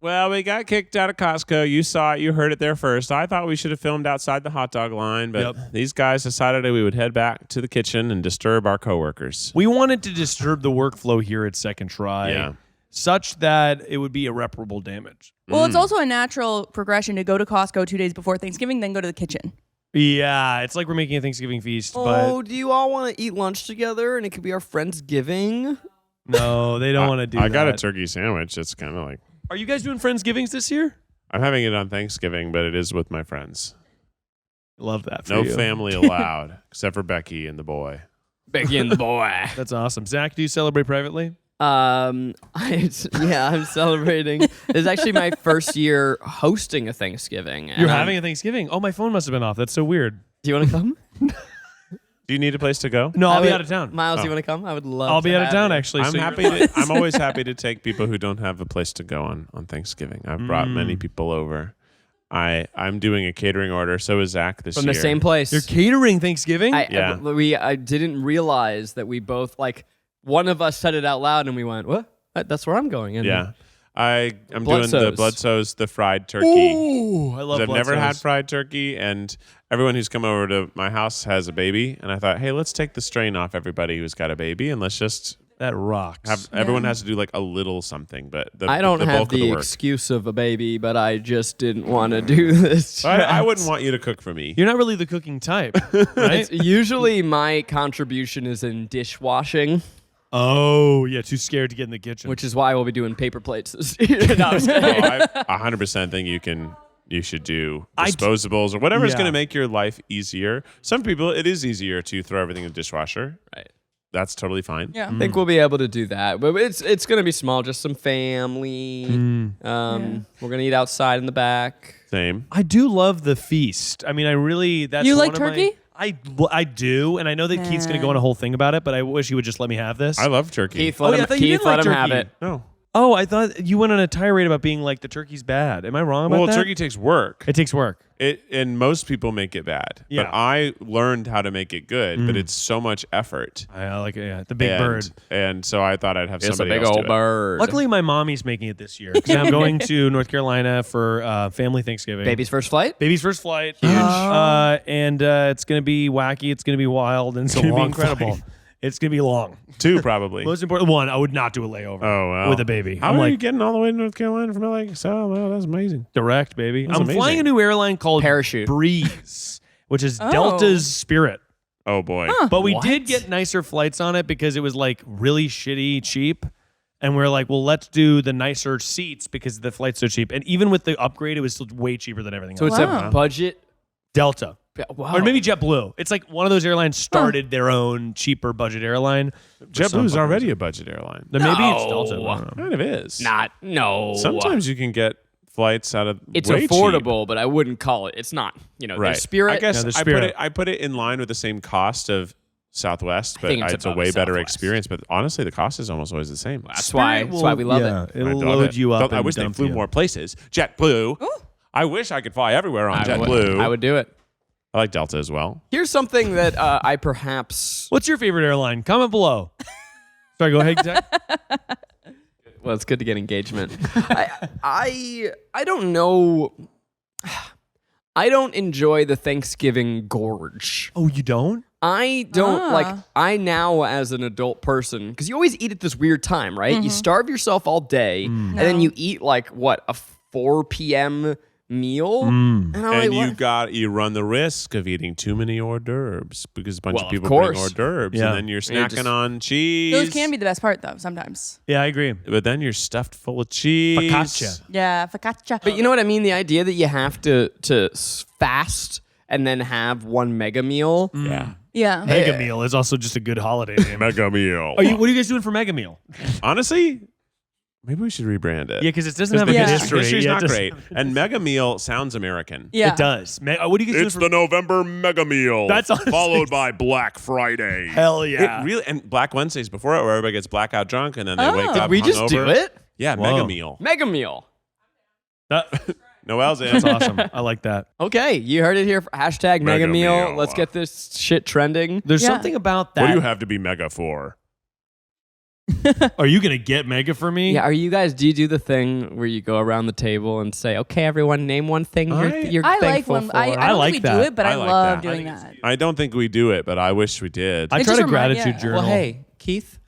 Well, we got kicked out of Costco. You saw it. You heard it there first. I thought we should have filmed outside the hot dog line, but Yep. these guys decided that we would head back to the kitchen and disturb our coworkers. We wanted to disturb the workflow here at Second Try, Yeah. such that it would be irreparable damage. Well, it's also a natural progression to go to Costco 2 days before Thanksgiving, then go to the kitchen. Yeah, it's like we're making a Thanksgiving feast, Oh, do you all want to eat lunch together and it could be our Friendsgiving? but no, they don't want to do I that. got a turkey sandwich. It's kind of like Are you guys doing Friendsgivings this year? I'm having it on Thanksgiving, but it is with my friends. Love that for No you. family allowed, except for Becky and the boy. Becky and the boy. That's awesome. Zach, do you celebrate privately? I'm celebrating. This is actually my first year hosting a Thanksgiving. and You're I'm- having a Thanksgiving? Oh, my phone must have been off. That's so weird. Do you want to come? Do you need a place to go? No, I'll be out of town. Miles, you want to come? I would love. I'll be to out of have town you. actually. I'm so happy. I'm always happy to take people who don't have a place to go on Thanksgiving. I've brought many people over. I'm doing a catering order. So is Zach this From year. the same place. You're catering Thanksgiving? Yeah. I didn't realize that we both one of us said it out loud and we went, "What? That's where I'm going." And Yeah. I'm doing the Bloodsoes. Bloodsoes, the fried turkey. Ooh, I love I've never had Bloodsoes. fried turkey, and everyone who's come over to my house has a baby. And I thought, hey, let's take the strain off everybody who's got a baby, and let's just That rocks. have everyone has to do like a little something. But I don't the have bulk of the the work. excuse of a baby, but I just didn't want to do this. I wouldn't want you to cook for me. You're not really the cooking type, right? Usually my contribution is in dishwashing, Oh, yeah, too scared to get in the kitchen. which is why we'll be doing paper plates this year. No, I'm just kidding. I 100% think you should do disposables or whatever is Yeah. going to make your life easier. Some people, it is easier to throw everything in the dishwasher. Right. That's totally fine. Yeah. I think we'll be able to do that, but it's going to be small, just some family. We're going to eat outside in the back. Same. I do love the feast. I mean, I really, that's You one like of my- turkey? I do, and I know that Keith's going to go on a whole thing about it, but I wish he would just let me have this. I love turkey. Keith, Oh, let yeah, I him, thought you Keith, didn't let like him have turkey. it. No. Oh, I thought you went on a tirade about being like the turkey's bad. Am I wrong about Well, that? turkey takes work. It takes work. And most people make it bad. Yeah. But I learned how to make it good, but it's so much effort. I like it. Yeah, the big and, bird. And so I thought I'd have It's a somebody big else do old it. bird. Luckily, my mommy's making it this year because I'm going to North Carolina for family Thanksgiving. Baby's first flight? Baby's first flight. Huge. And it's going to be wacky. It's going to be wild. And it's going to be long incredible. flight. It's going to be long. 2 probably. Most important one, I would not do a layover Oh, wow. with a baby. How I'm are like, you getting all the way to North Carolina from LA? So, wow, that's amazing. direct, baby. That's I'm amazing. flying a new airline called Parachute. Breeze, which is Oh. Delta's Spirit. Oh, boy. But we What? did get nicer flights on it because it was like really shitty cheap. And we're like, well, let's do the nicer seats because the flight's so cheap. And even with the upgrade, it was still way cheaper than everything So else. it's Wow. a budget. Delta. Wow. Or maybe JetBlue. It's like one of those airlines started their own cheaper budget airline. JetBlue's already a budget airline. Then maybe it's No. Delta. I don't know. Kind of is. No. Sometimes you can get flights out of It's way cheap. affordable, but I wouldn't call it. It's not. There's Right. Spirit. I guess Yeah, there's I Spirit. put it in line with the same cost of Southwest, but think it's it's a about way better Southwest. experience. But honestly, the cost is almost always the same. That's why we love it. It'll I love load it. you up. I and wish they dump flew you. more places. JetBlue. I wish I could fly everywhere on I would- JetBlue. I would do it. I like Delta as well. Here's something that I perhaps. What's your favorite airline? Comment below. Sorry, go ahead, Zach. Well, it's good to get engagement. I don't know. I don't enjoy the Thanksgiving gorge. Oh, you don't? I don't Ah. like. I now, as an adult person, because you always eat at this weird time, right? You starve yourself all day, and then you eat like what, a 4 p.m. meal, and I'm And like, you run the risk of eating too many hors d'oeuvres because a bunch Well, of of people bring course. hors d'oeuvres, Yeah. and then you're And you snacking just- on cheese. Those can be the best part, though, sometimes. Yeah, I agree. but then you're stuffed full of cheese. Focaccia. Yeah, focaccia. But you know what I mean? The idea that you have to fast and then have one mega meal. Yeah, Yeah. Mega Meal is also just a good holiday name. mega meal. What are you guys doing for Mega Meal? Honestly, maybe we should rebrand it. Yeah, because it doesn't have a the good Yeah. history. history's Yeah, it not does- great. And mega meal sounds American. Yeah. It does. What are you guys doing It's for the November Mega Meal. That's honestly- followed by Black Friday. Hell yeah. It really and Black Wednesdays before it, where everybody gets blackout drunk and then they wake Oh. up. Did we just hungover. do it? Yeah, Whoa. Mega Meal. Mega meal. Noel's in. That's awesome. I like that. Okay, you heard it here. Hashtag mega Mega meal. meal. Let's get this shit trending. There's Yeah. something about that. What do you have to be mega for? Are you going to get Mega for me? Yeah, do you do the thing where you go around the table and say, "Okay, everyone, name one thing you're I like thankful when for"? I don't like think we that. do it, but I, like love that. doing that. I don't think we do it, but I wish we did. I It tried just a gratitude yeah. journal. Well, hey, Keith,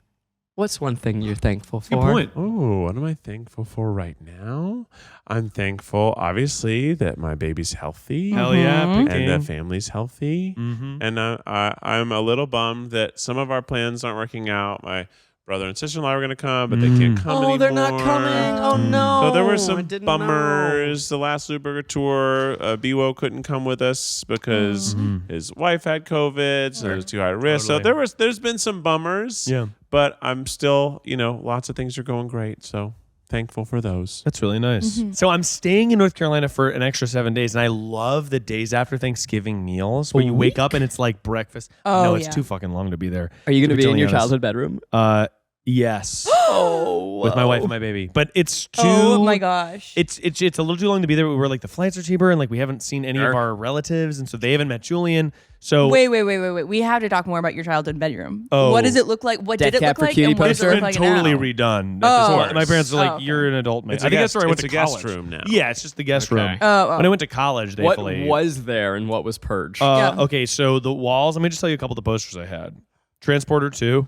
what's one thing you're thankful for? Good point. Oh, what am I thankful for right now? I'm thankful, obviously, that my baby's healthy. Hell yeah. Mhm. Picking. And the family's healthy. Mm-hmm. And I'm a little bummed that some of our plans aren't working out. My brother and sister-in-law were going to come, but they can't come anymore. Oh, they're not coming. Oh no. So there were I some didn't bummers. The last Louisburger tour, BWO couldn't come with us because his wife had COVID, so it was too high risk. Totally. So there's been some bummers. Yeah. But I'm still, lots of things are going great. So thankful for those. That's really nice. Mm-hmm. So I'm staying in North Carolina for an extra 7 days, and I love the days after Thanksgiving meals where you wake up and it's like breakfast. Oh, no, it's yeah. too fucking long to be there. Are you going to be in your totally honest. childhood bedroom? Yes. Oh, With my wife and my baby. But it's too... Oh my gosh. It's a little too long to be there. We're like, the flights are cheaper, and like we haven't seen any of our relatives, and so they haven't met Julian. So Wait. We have to talk more about your childhood bedroom. Oh. What does it look like? What Death did it Cab look for like? Cutie And what does it's it look been like totally now? redone. Oh. My parents are like, Oh, okay. you're an adult man. It's I a think guest- that's where I went it's to a guest college. room now. Yeah, it's just the guest Okay. room. Oh. When I went to college, they what fully... was there and what was purged? Yeah. Okay, so the walls, let me just tell you a couple of the posters I had. Transporter 2,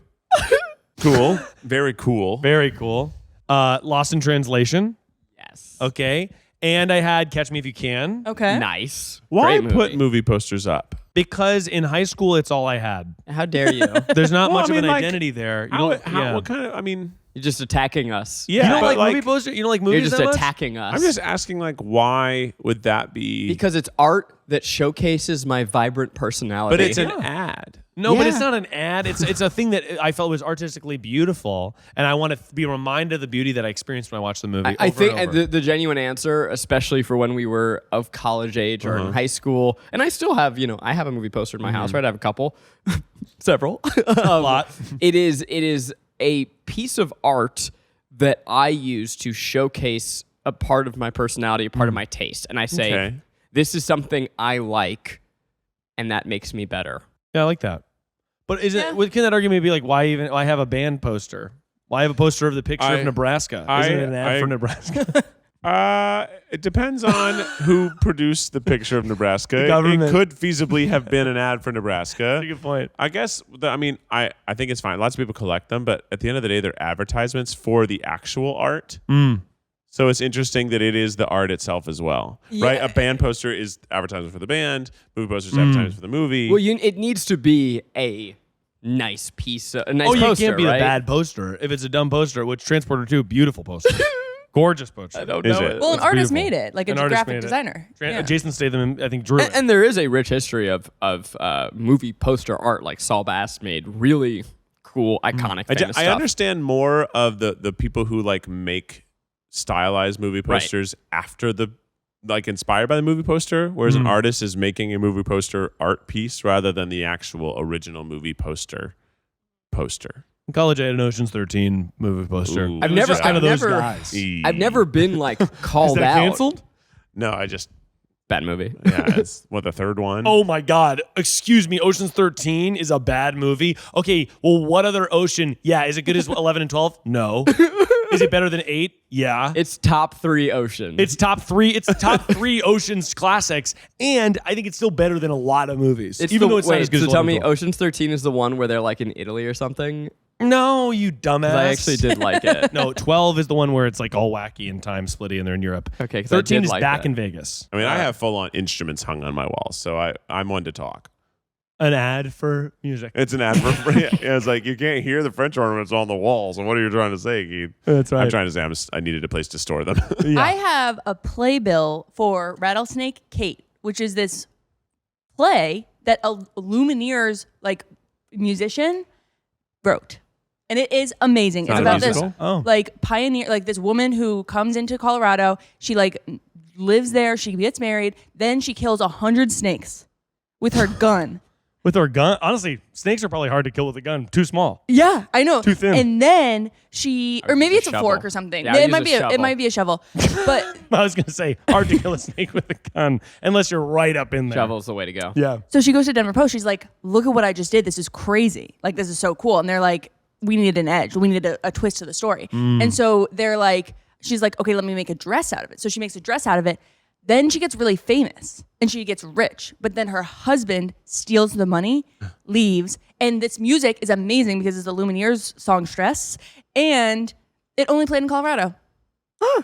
Cool. Very cool. very cool. Lost in Translation, yes. okay. And I had Catch Me If You Can. Okay. Nice. Why Great put movie posters up? Because in high school, it's all I had. How dare you? There's not Well, much I mean, of an like, identity there. You How, don't, yeah. what kind of? I mean, You're just attacking us. You don't but like movie posters? You don't like movies You're just that much? attacking us. I'm just asking, like, why would that be? because it's art that showcases my vibrant personality. but it's an ad. No, but Yeah. it's not an ad. It's a thing that I felt was artistically beautiful, and I want to be reminded of the beauty that I experienced when I watched the movie. I over think and over. the genuine answer, espally for when we were of college age or in high school, and I still have, I have a movie poster in my house, right? I have a couple, several, a lot. It is a piece of art that I use to showcase a part of my personality, a part of my taste, and I say, Okay. this is something I like, and that makes me better. Yeah, I like that. But can that argument be like, why have a band poster? Why have a poster of the picture of Nebraska? Isn't it an ad for Nebraska? It depends on who produced the picture of Nebraska. It government. could feasibly have been an ad for Nebraska. That's a good point. I guess, I think it's fine. Lots of people collect them, but at the end of the day, they're advertisements for the actual art. So it's interesting that it is the art itself as well, right? A band poster is advertisement for the band. Movie poster is advertisement for the movie. Well, it needs to be a nice piece, a nice Oh, you poster, can't be right? the bad poster. If it's a dumb poster, which Transporter 2, beautiful poster. Gorgeous poster. I don't Is know it? it. Well, an It's artist beautiful. made it, like a An artist graphic made it. designer. Yeah. Jason Statham, I think, drew it. And there is a rich history of movie poster art, like Saul Bass made really cool, iconic, famous I stuff. understand more of the people who like make stylized movie posters after the inspired by the movie poster, whereas an artist is making a movie poster art piece rather than the actual original movie poster. In college, I had an Ocean's 13 movie poster. Ooh. I've It was never, just kind I've of those never, guys. I've never been like called Is that out. canceled? No, I just Bad movie. it's the third one. Oh my God. Excuse me. Ocean's 13 is a bad movie. Okay. Well, what other Ocean? Yeah. Is it good as 11 and 12? No. Is it better than 8? Yeah. It's top 3 Ocean. It's top 3. It's the top 3 Ocean's classics. And I think it's still better than a lot of movies. Even though it's not as good so as tell 11 me, and 12. Ocean's 13 is the one where they're like in Italy or something? No, you dumbass. 'Cause I actually did like it. No, 12 is the one where it's like all wacky and time splitty and they're in Europe. Okay, 'cause I 13 did is like back that. in Vegas. I mean, I have full on instruments hung on my walls, so I'm one to talk. An ad for music. It's an ad for it's like you can't hear the French ornaments on the walls. So what are you trying to say, Keith? That's right. I'm trying to say I needed a place to store them. I have a playbill for Rattlesnake Kate, which is this play that a Lumineers like musician wrote. And it is amazing. It's not a about this musical? Oh. like pioneer, like this woman who comes into Colorado. She like lives there. She gets married. Then she kills 100 snakes with her gun. With our gun? Honestly, snakes are probably hard to kill with a gun. Too small. Yeah, I know. Too thin. And then she, or maybe use it's a a fork shovel. or something. Yeah, I'd it might use be. a It shovel. might be a shovel. But I was going to say, hard to kill a snake with a gun unless you're right up in there. Shovel's the way to go. Yeah. so she goes to Denver Post. She's like, "Look at what I just did. This is crazy. Like this is so cool." And they're like, "We needed an edge. We needed a twist to the story." And so they're like, she's like, "Okay, let me make a dress out of it." So she makes a dress out of it. Then she gets really famous and she gets rich. But then her husband steals the money, leaves, and this music is amazing because it's the Lumineers song "Stress," and it only played in Colorado,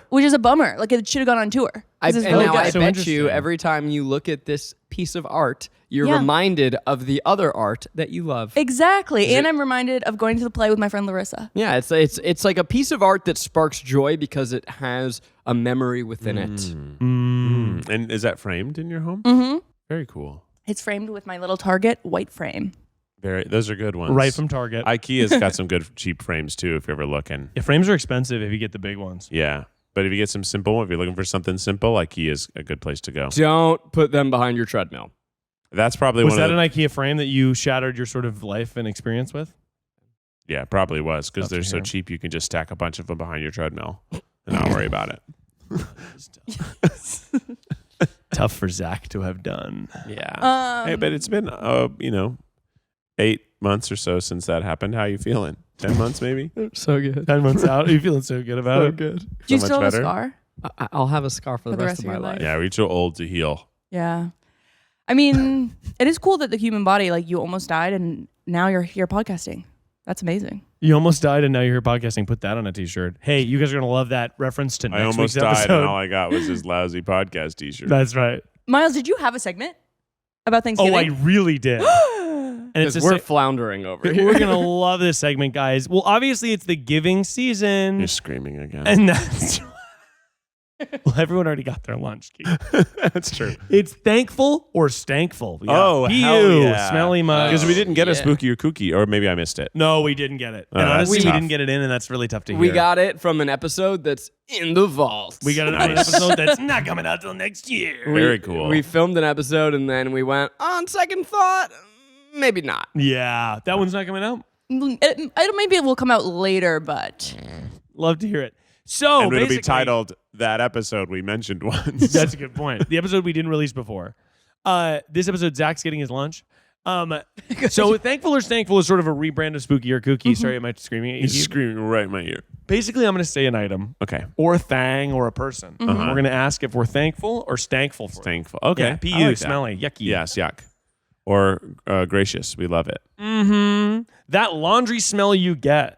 which is a bummer. Like it should have gone on tour. I This is bet So you, interesting. every time you look at this piece of art, you're Yeah. reminded of the other art that you love. Exactly. And I'm reminded of going to the play with my friend Larissa. Yeah, it's like a piece of art that sparks joy because it has a memory within it. And is that framed in your home? Mm-hmm. Very cool. It's framed with my little Target white frame. Those are good ones. right from Target. IKEA's got some good cheap frames too, if you're ever looking. Yeah, frames are expensive if you get the big ones. Yeah. But if you get some simple, if you're looking for something simple, IKEA's a good place to go. Don't put them behind your treadmill. That's probably Was one that of an IKEA frame that you shattered your sort of life and experience with? Yeah, probably was, because Love to they're so hear. cheap you can just stack a bunch of them behind your treadmill and not worry about it. Tough for Zach to have done. Yeah. Hey, but it's been 8 months or so since that happened. How you feeling? 10 months maybe? So good. 10 months out. Are you feeling so good about it? good. Do you So still much have a better? scar? I'll have a scar for the rest of my your life. life. Yeah, we're too old to heal. Yeah. I mean, it is cool that the human body, like you almost died and now you're here podcasting. That's amazing. You almost died and now you're here podcasting. Put that on a t-shirt. Hey, you guys are going to love that reference to I next almost week's died episode. and all I got was this lousy podcast t-shirt. That's right. Miles, did you have a segment about Oh, Thanksgiving? I really did. And it's Because a we're floundering over here. we're going to love this segment, guys. Well, obviously it's the giving season. You're screaming again. And that's... Well, everyone already got their lunch, Keith. That's true. It's thankful or stankful. We got Oh, hell Ew, yeah. smelly mug. Because we didn't get a Yeah. spooky or kooky, or maybe I missed it. No, we didn't get it. Oh, And that's honestly, we tough. didn't get it in, and that's really tough to hear. We got it from an episode that's in the vault. We got it on an Nice. episode that's not coming out till next year. Very cool. We filmed an episode and then we went, on second thought, maybe not. Yeah, that one's not coming out. Maybe it will come out later, but Love to hear it. So and it'll be basically- titled that episode we mentioned once. That's a good point. The episode we didn't release before. This episode, Zach's getting his lunch. So thankful or thankful is sort of a rebrand of spooky or kooky. Sorry, am I screaming at you? He's screaming right in my ear. Basically, I'm going to say an item Okay. or a thing or a person. We're going to ask if we're thankful or stankful for it. Thankful. Okay. Yeah, I P-U, like that. smelly, yucky. Yes, yuck. Or gracious. We love it. Mm-hmm. That laundry smell you get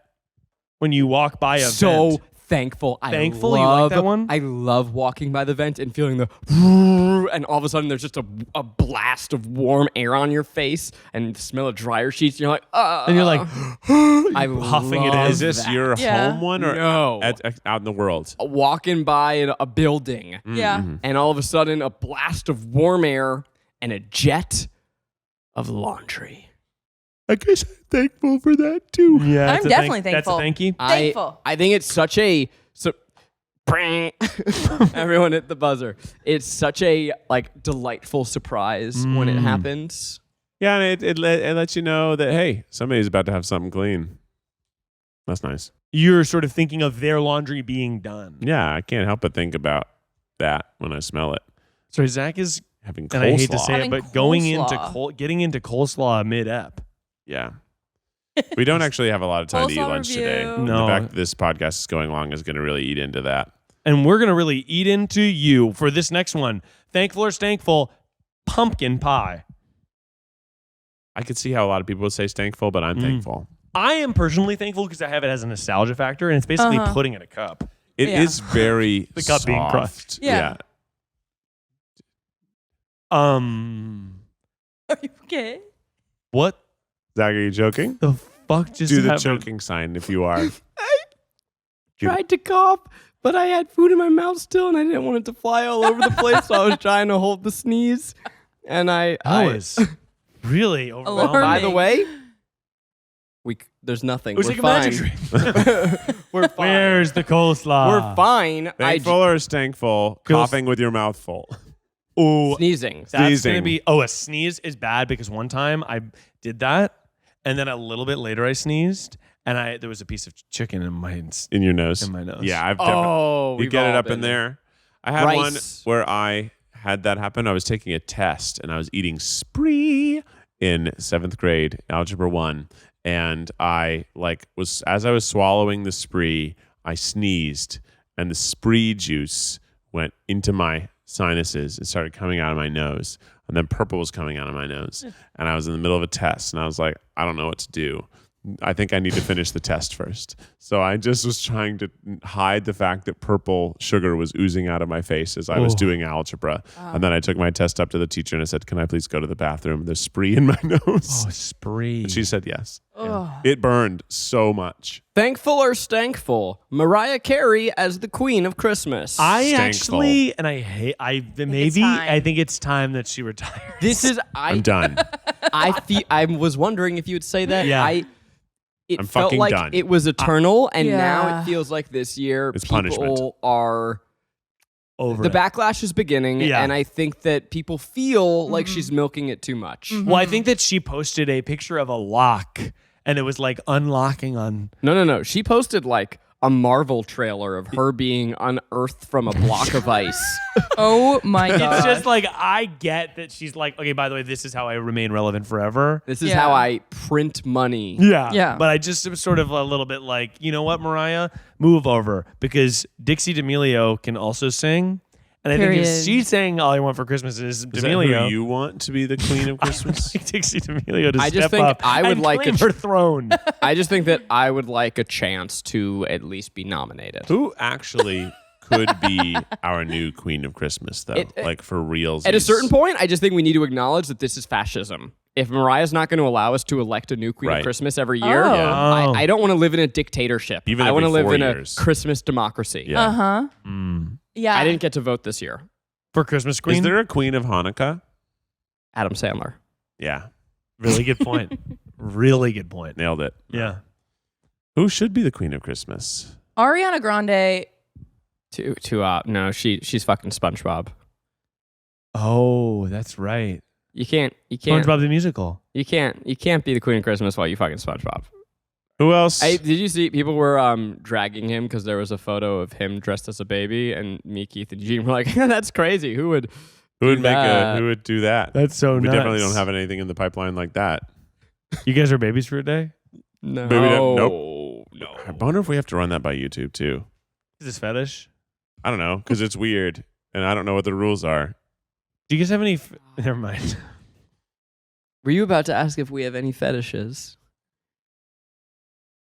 when you walk by a So vent. thankful. Thankful? You like that one? I love walking by the vent and feeling the and all of a sudden there's just a blast of warm air on your face and the smell of dryer sheets and you're like, And you're like, I huffing it love in. Is this that. your Yeah. home one or No. out in the world? Walking by a building yeah. and all of a sudden a blast of warm air and a jet of laundry. I guess I'm thankful for that too. yeah, I'm it's a definitely That's a thankful. thank you. Thankful. I think it's such a everyone hit the buzzer. It's such a delightful surprise when it happens. Yeah, and it lets you know that, hey, somebody's about to have something clean. That's nice. You're sort of thinking of their laundry being done. Yeah, I can't help but think about that when I smell it. Sorry, Zach is, Having coleslaw. and I hate to say it, Having but going into coleslaw. getting into coleslaw mid-ep. Yeah. We don't actually have a lot of time to eat Coleslaw lunch review. today. No. The fact that this podcast is going long is going to really eat into that. And we're going to really eat into you for this next one. Thankful or stankful, pumpkin pie. I could see how a lot of people would say thankful, but I'm thankful. I am personally thankful because I have it as a nostalgia factor, and it's basically pudding in a cup. It Yeah. is very The cup being soft. crushed. Yeah. What Are you okay? Zach, are you joking? the fuck just Do the happened? choking sign if you are. Tried to cough, but I had food in my mouth still, and I didn't want it to fly all over the place, so I was trying to hold the sneeze. And I was really overwhelming. Alarming. by the way, there's nothing. It was We're like a fine. magic trick. We're fine. Where's the coleslaw? We're fine. Thankful or stankful? Coughing with your mouth full. Ooh, Sneezing. that's Sneezing. gonna be. Oh, a sneeze is bad because one time I did that, and then a little bit later I sneezed, and there was a piece of chicken in my In your nose. In my nose. Yeah, I've Oh, you we've get it all up in been there. I had Rice. one where I had that happen. I was taking a test and I was eating spree in 7th grade, Algebra 1. And I was as I was swallowing the spree, I sneezed and the spree juice went into my sinuses and started coming out of my nose. And then purple was coming out of my nose. And I was in the middle of a test and I was like, I don't know what to do. I think I need to finish the test first. So I just was trying to hide the fact that purple sugar was oozing out of my face as I was doing algebra. And then I took my test up to the teacher and I said, can I please go to the bathroom? There's spree in my nose. Oh, spree. And she said yes. Ugh. It burned so much. Thankful or stankful? Mariah Carey as the Queen of Christmas. I Stankful. actually, and I hate, I it's time. think it's time that she retired. This is I'm done. I was wondering if you would say that. Yeah. It I'm felt fucking like done. it was eternal, and now Yeah. it feels like this year It's people punishment. are. Over The it. backlash is beginning, Yeah. and I think that people feel like she's milking it too much. Well, I think that she posted a picture of a lock, and it was like unlocking on. No. She posted like a Marvel trailer of her being unearthed from a block of ice. Oh my god. It's just like, I get that she's like, okay, by the way, this is how I remain relevant forever. This is Yeah. how I print money. Yeah. Yeah. But I just am sort of a little bit like, you know what, Mariah? Move over. Because Dixie D'Amelio can also sing. And I think if Period. she's saying all I want for Christmas is Is that D'Amelio. who you want to be the queen of Christmas? Like Dixie D'Amelio to I just step think up I would and like claim a her throne. I just think that I would like a chance to at least be nominated. Who actually could be our new queen of Christmas, though? Like for reals. At a certain point, I just think we need to acknowledge that this is fascism. If Mariah's not going to allow us to elect a new queen Right. of Christmas every year, Oh. Yeah. I don't want to live in a dictatorship. Even I want to every live 4 in years. a Christmas democracy. Yeah. Uh-huh. Yeah. I didn't get to vote this year. For Christmas Queen? Is there a queen of Hanukkah? Adam Sandler. Yeah. Really good point. Really good point. Nailed it. Yeah. Who should be the queen of Christmas? Ariana Grande. No, she's fucking SpongeBob. Oh, that's right. You can't SpongeBob the musical. you can't be the queen of Christmas while you fucking SpongeBob. Who else? Did you see people were dragging him because there was a photo of him dressed as a baby, and me, Keith, and Eugene were like, "That's crazy. Who would who would do make that?" Who would do that? That's so we nuts. definitely don't have anything in the pipeline like that. You guys are babies for a day? No, Maybe that- no. I wonder if we have to run that by YouTube too. Is this fetish? I don't know because it's weird and I don't know what the rules are. Do you guys have any... Never mind. Were you about to ask if we have any fetishes?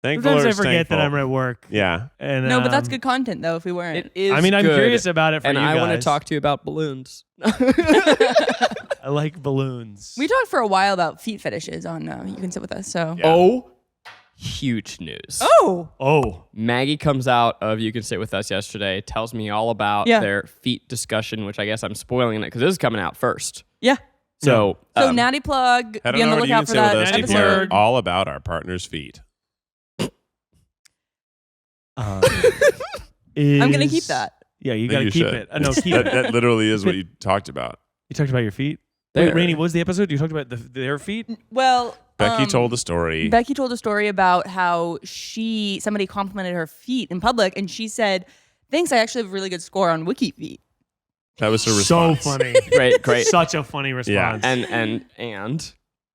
Thankful Sometimes or I forget that thankful? I'm at work. Yeah. And, No, but that's good content though. If we weren't. It is. I mean, I'm good, curious about it for and you I guys. want to talk to you about balloons. I like balloons. We talked for a while about feet fetishes on You Can Sit With Us. So. Yeah. Oh, huge news. Oh. Oh. Maggie comes out of You Can Sit With Us yesterday, tells me all about Yeah. their feet discussion, which I guess I'm spoiling it because this is coming out first. Yeah. So, So Natty Plug. Head Be on on the over to You Can lookout for Sit With that Us to Natty hear episode. all about our partner's feet. I'm gonna keep that. Yeah, you I think got to you keep should. it. No, keep that, it. that literally is what you talked about. You talked about your feet? There. Wait, Rainie, what was the episode? You talked about their feet? Well, Becky told a story. Becky told a story about how somebody complimented her feet in public, and she said, "Thanks, I actually have a really good score on Wiki Feet." That was her So response. funny. great. Such a funny response. And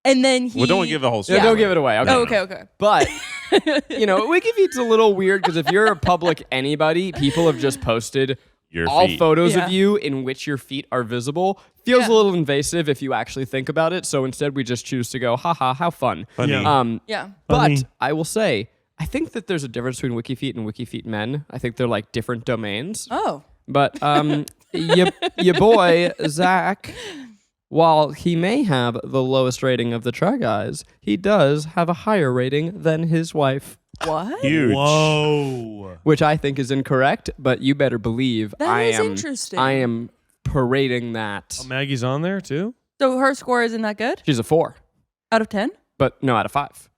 And then he. Well, don't give the whole no, story. don't give it away. Okay. Oh, okay. But WikiFeet's a little weird because if you're a public anybody, people have just posted Your all feet. photos Yeah. of you in which your feet are visible. Feels Yeah. a little invasive if you actually think about it. So instead, we just choose to go, haha, how fun. Funny. Yeah. Yeah. But Funny. I will say, I think that there's a difference between WikiFeet and WikiFeet men. I think they're like different domains. Oh. But your boy Zach, while he may have the lowest rating of the Try Guys, he does have a higher rating than his wife, What? Huge. Whoa. which I think is incorrect. But you better believe That I is am. interesting. I am parading that. Oh, Maggie's on there too? So her score isn't that good? She's a 4, Out of 10? but no, out of 5.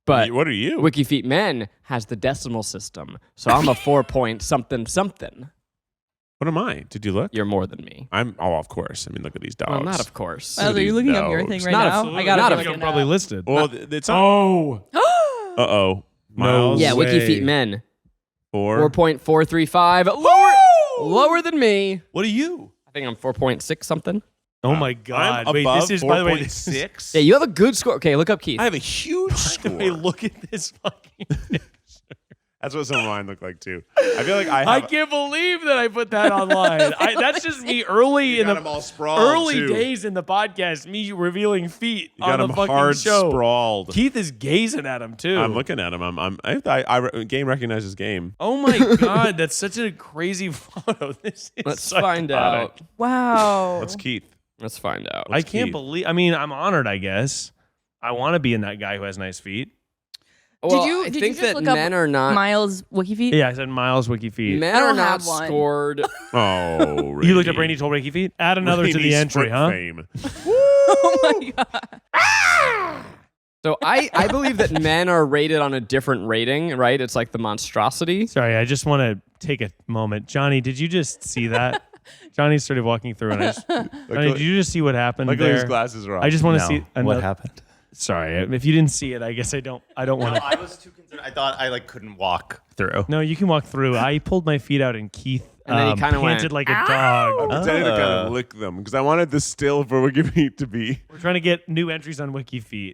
But What are you? WikiFeet Men has the decimal system, so I'm a 4 point something. What am I? Did you look? You're more than me. Of course. I mean, look at these dogs. Well, not of course. Miles, are you looking up your thing right Not now? absolutely. I gotta Not be a- looking I'm it probably up. listed. Well, it's not. Oh. Uh-oh. Miles. Yeah, way. WikiFeet Men 4. 4.435, lower than me. What are you? I think I'm 4.6 something. Oh my God. I'm Wait, above this is, by the way, this is, 4.6. Yeah, you have a good score. Okay, look up Keith. I have a huge score. Wait, look at this fucking. That's what some of mine look like too. I feel like I I have. can't believe that I put that online. That's just me early in got the 'em all sprawled, early too. days in the podcast. Me revealing feet You got on the them fucking hard show. sprawled. Keith is gazing at him too. I'm looking at him. Game recognizes game. Oh my God, that's such a crazy photo. This is Let's psychotic. find out. Wow. That's Keith. Let's find out. I can't Keith? believe. I mean, I'm honored. I guess I want to be in that guy who has nice feet. Well, did you I just think that look up men are not. Miles Wiki Feet? Yeah, I said Miles Wiki feet. Men I don't are not have one. scored. Oh, You looked up Rainie told Wiki feet. Add another to the Rainie's entry, sprint huh? Fame. Oh my god. So I believe that men are rated on a different rating, right? It's like the monstrosity. Sorry, I just want to take a moment. Johnny, did you just see that? Johnny started walking through, and Johnny, did you just see what happened Luckily there? his glasses are off. I just want to see what happened. Sorry, if you didn't see it, I guess I don't want to. I was too concerned. I thought I couldn't walk through. No, you can walk through. I pulled my feet out, and Keith And then he kinda panted went, like a dog. I pretended to kind of lick them because I wanted the still for WikiFeet to be. We're trying to get new entries on WikiFeet.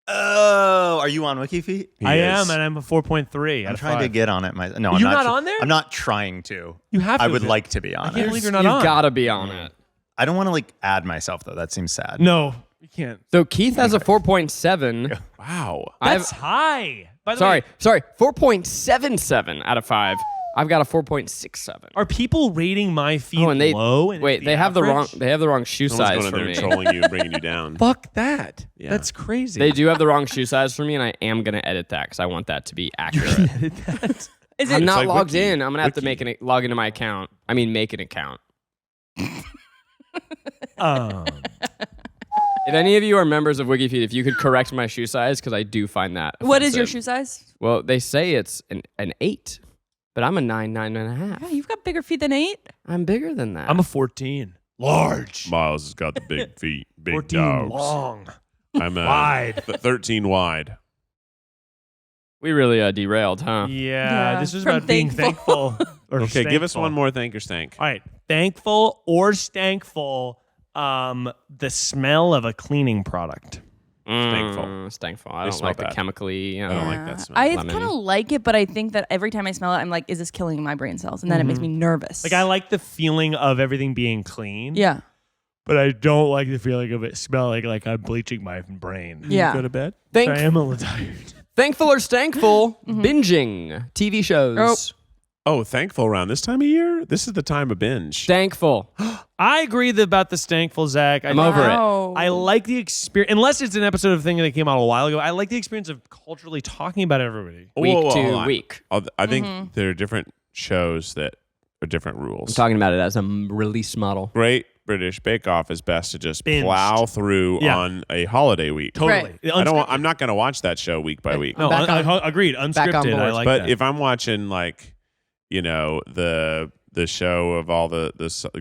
Oh, are you on WikiFeet? He I is. am, and I'm a 4.3 out I'm of trying 5. to get on it. No, You're I'm not on there? I'm not trying to. You have to. I would be. like to be on I can't it. believe you're not You've on. gotta be on it. I don't want to add myself though. That seems sad. No, you can't. So Keith has a 4.7. Wow. That's high. By the Sorry, way, 4.77 out of 5. I've got a 4.67. are people rating my feet Oh, and they low? And wait. it's They have the wrong. average? They have the wrong shoe Someone's size going for in me. there trolling you and bringing you down. Fuck that. Yeah. That's crazy. They do have the wrong shoe size for me, and I am gonna edit that because I want that to be accurate. Is I'm it? not like logged Wiki. in. I'm gonna have to Wiki. log into my account. I mean, make an account. If any of you are members of WikiFeed, if you could correct my shoe size, because I do find that. What is your offensive. shoe size? Well, they say it's an 8, but I'm a 9.5. Yeah, you've got bigger feet than 8. I'm bigger than that. I'm a 14. Large. Miles has got the big feet, big 14 dogs. long. I'm Wide. 13 wide. We really derailed, huh? Yeah, this was from about being thankful. thankful. Or Okay, give us stankful. one more thank or stank. All right, thankful or stankful. The smell of a cleaning product. Stankful. I don't smell like the bad. chemically. I don't like that smell. I Lemon. kind of like it, but I think that every time I smell it, I'm like, is this killing my brain cells? And then it makes me nervous. Like I like the feeling of everything being clean. Yeah. But I don't like the feeling of it smelling like I'm bleaching my brain. Yeah. Go to bed. Thank- I am a little tired. Thankful or stankful? Binging TV shows. Oh, thankful around this time of year? This is the time of binge. Stankful. I agree about the stankful, Zach. I'm over it. Wow. I like the experience, unless it's an episode of thing that came out a while ago. I like the experience of culturally talking about everybody. Whoa, Week whoa, to hold on. week. I think there are different shows that are different rules. I'm talking about it as a release model. Great British Bake Off is best to just Binged. plow through Yeah. on a holiday week. Totally. Right. I'm not going to watch that show week by week. No, Back on- agreed. back on Unscripted. I board. like But that. if I'm watching the show of all the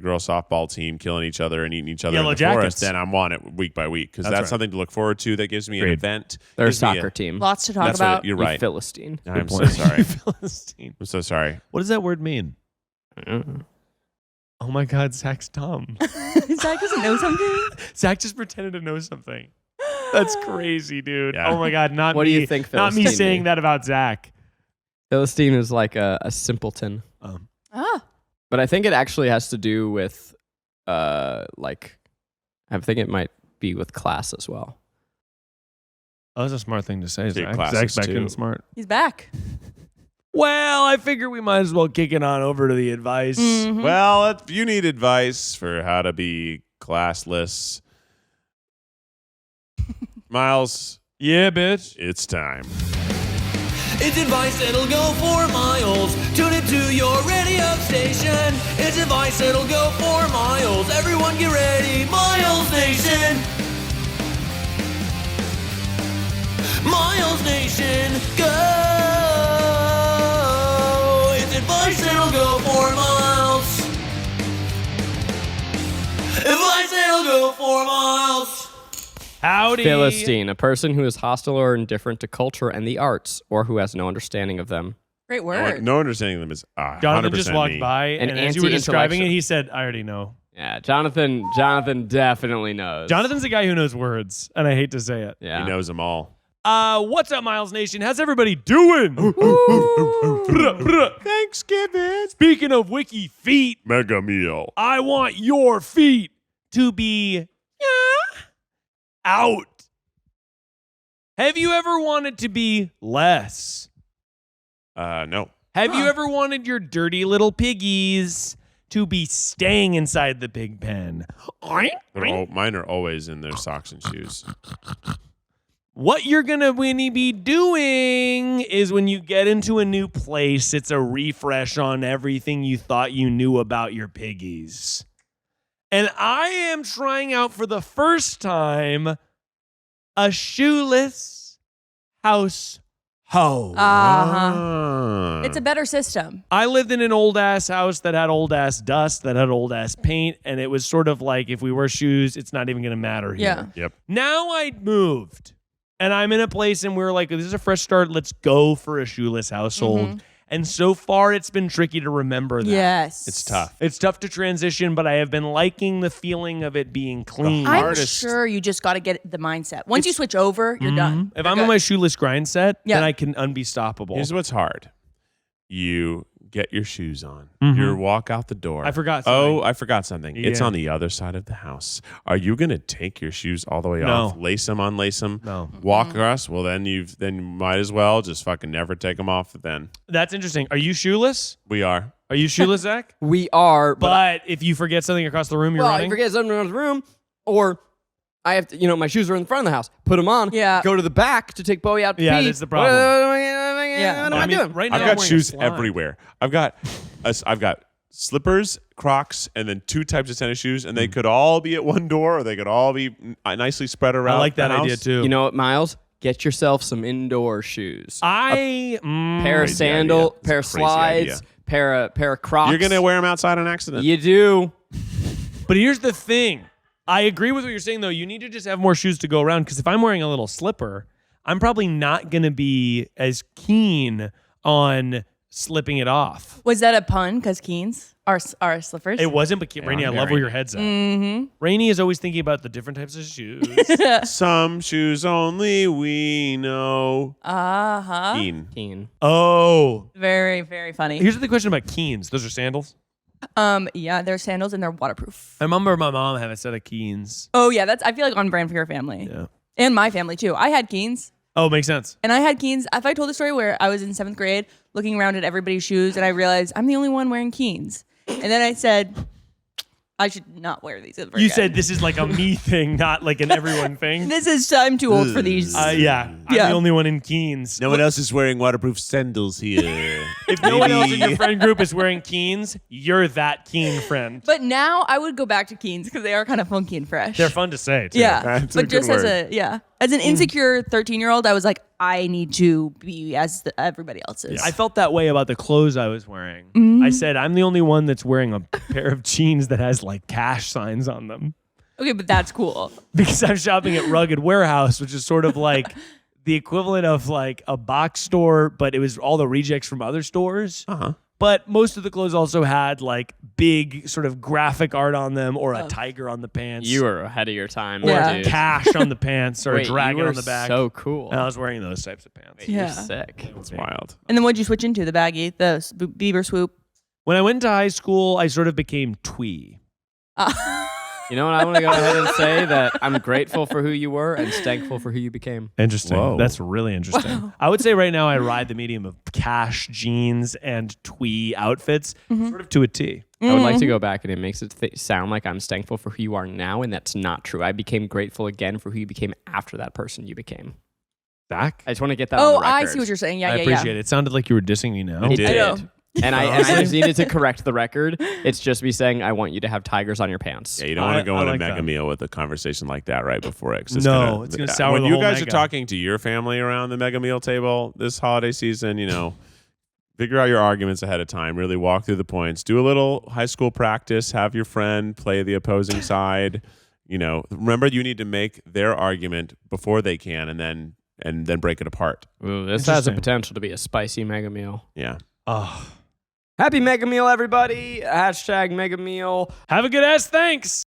girl softball team killing each other and eating each other Yellow in the Jackets. forest, then I'm on it week by week because That's that's right. something to look forward to. That gives me an Agreed. event. They're a Gives me soccer team. Lots to talk That's about. what you're You right. Philistine. I'm so point. sorry. Philistine. I'm so sorry. What does that word mean? Mm. Oh my God, Zach's dumb. Zach doesn't know something. Zach just pretended to know something. That's crazy, dude. Yeah. Oh my God, not What do me. you think Not me Philistine saying mean? that about Zach. Philistine is like a simpleton. But I think it actually has to do with, I think it might be with class as well. Oh, that's a smart thing to say, Take Zach. classes Zach's back too. in smart. He's back. Well, I figure we might as well kick it on over to the advice. Mhm. Well, if you need advice for how to be classless, Miles, Yeah, bitch. it's time. It's advice that'll go for miles. Tune it to your radio station. It's advice that'll go for miles. Everyone get ready, Miles Nation. Miles Nation, go. It's advice that'll go for miles. Advice that'll go for miles. Howdy. Philistine, a person who is hostile or indifferent to culture and the arts, or who has no understanding of them. Great No, word. no understanding them is 100% Jonathan just walked me. by, An and as you were describing it, anti-intellectual. he said, I already know. Yeah, Jonathan definitely knows. Jonathan's a guy who knows words, and I hate to say it. Yeah. He knows them all. What's up, Miles Nation? How's everybody doing? Thanksgiving. Speaking of wiki feet, Mega meal. I want your feet to be out. Have you ever wanted to be less? No. Have you ever wanted your dirty little piggies to be staying inside the pig pen? Mine are always in their socks and shoes. What you're gonna be doing is when you get into a new place, it's a refresh on everything you thought you knew about your piggies. And I am trying out for the first time a shoeless house hoe. It's a better system. I lived in an old ass house that had old ass dust, that had old ass paint, and it was sort of like if we wear shoes, it's not even going to matter here. Yeah. Yep. Now I moved, and I'm in a place, and we're like, this is a fresh start. Let's go for a shoeless household. And so far, it's been tricky to remember that. Yes. It's tough. It's tough to transition, but I have been liking the feeling of it being clean. I'm hardest- sure you just got to get the mindset. Once you switch over, you're done. If You're I'm good. on my shoeless grind set, Yeah. then I can unbestoppable. Here's what's hard. You get your shoes on. Mhm. You walk out the door. I forgot something. Oh, I forgot something. It's Yeah. on the other side of the house. Are you going to take your shoes all the way No. off? Lace them, unlace them? No. Walk across? Well, then you might as well just fucking never take them off then. That's interesting. Are you shoeless? We are. Are you shoeless, Zach? We are, But if you forget something across the room, you're well, running? I forget something in the room, or I have to, my shoes are in the front of the house. Put them on. Yeah. Go to the back to take Bowie out to Yeah, pee. that's the problem. What am I doing? Right now I've I'm got wearing shoes slime. everywhere. I've got slippers, Crocs, and then 2 types of tennis shoes, and they could all be at one door, or they could all be nicely spread around. I like that the idea house. too. You know what, Miles? Get yourself some indoor shoes. I Pair of Crazy sandal, idea. pair of It's a crazy slides, pair of Crocs. You're gonna wear them outside on accident. You do. But here's the thing. I agree with what you're saying, though. You need to just have more shoes to go around, because if I'm wearing a little slipper, I'm probably not going to be as keen on slipping it off. Was that a pun? Because Keens are slippers. It wasn't, but Rainie, I love where your head's at. Rainie is always thinking about the different types of shoes. Some shoes only we know. Keen. Keen. Oh. Very, very funny. Here's the question about Keens. Those are sandals? Yeah, they're sandals and they're waterproof. I remember my mom had a set of Keens. Oh yeah, I feel like on brand for your family. Yeah. And my family too. I had Keens. Oh, makes sense. And I had Keens. If I told the story where I was in 7th grade looking around at everybody's shoes and I realized I'm the only one wearing Keens. And then I said, I should not wear these ever You again. said this is like a me thing, not like an everyone thing. I'm too old for these. Yeah. I'm Yeah. the only one in Keens. No one else is wearing waterproof sandals here. If no one else in your friend group is wearing Keens, you're that Keen friend. But now I would go back to Keens because they are kind of funky and fresh. They're fun to say, too. Yeah. That's a But good just word. as an insecure 13-year-old, I was like, I need to be as everybody else is. I felt that way about the clothes I was wearing. I said, I'm the only one that's wearing a pair of jeans that has like cash signs on them. Okay, but that's cool. Because I'm shopping at Rugged Warehouse, which is sort of like the equivalent of like a box store, but it was all the rejects from other stores. Uh-huh. But most of the clothes also had like big sort of graphic art on them, or a tiger on the pants. You were ahead of your time, Yeah. there, dude. cash on the pants, or Wait, a dragon you were on the back. So cool. And I was wearing those types of pants. Yeah. You're sick. It's wild. And then what'd you switch into? The baggy, the Bieber swoop? When I went to high school, I sort of became twee. You know what? I want to go ahead and say that I'm grateful for who you were and thankful for who you became. Interesting. Whoa. That's really interesting. I would say right now I ride the medium of cash jeans and twee outfits, sort of to a T. I would like to go back and it makes it sound like I'm thankful for who you are now, and that's not true. I became grateful again for who you became after that person you became. Zach? I just want to get that on Oh, the record. I see what you're saying. Yeah, I yeah, appreciate yeah. it. It sounded like you were dissing me now. It did. I know. And I just needed to correct the record. It's just me saying I want you to have tigers on your pants. Yeah, you don't want to go on like a mega that. meal with a conversation like that right before it. 'Cause No, it's gonna sour When the you whole guys mega. are talking to your family around the mega meal table this holiday season, figure out your arguments ahead of time. Really walk through the points. Do a little high school practice. Have your friend play the opposing side. Remember you need to make their argument before they can, and then break it apart. Ooh, this has the Interesting. potential to be a spicy mega meal. Yeah. Oh. Happy mega meal, everybody. # mega meal. Have a good ass. Thanks.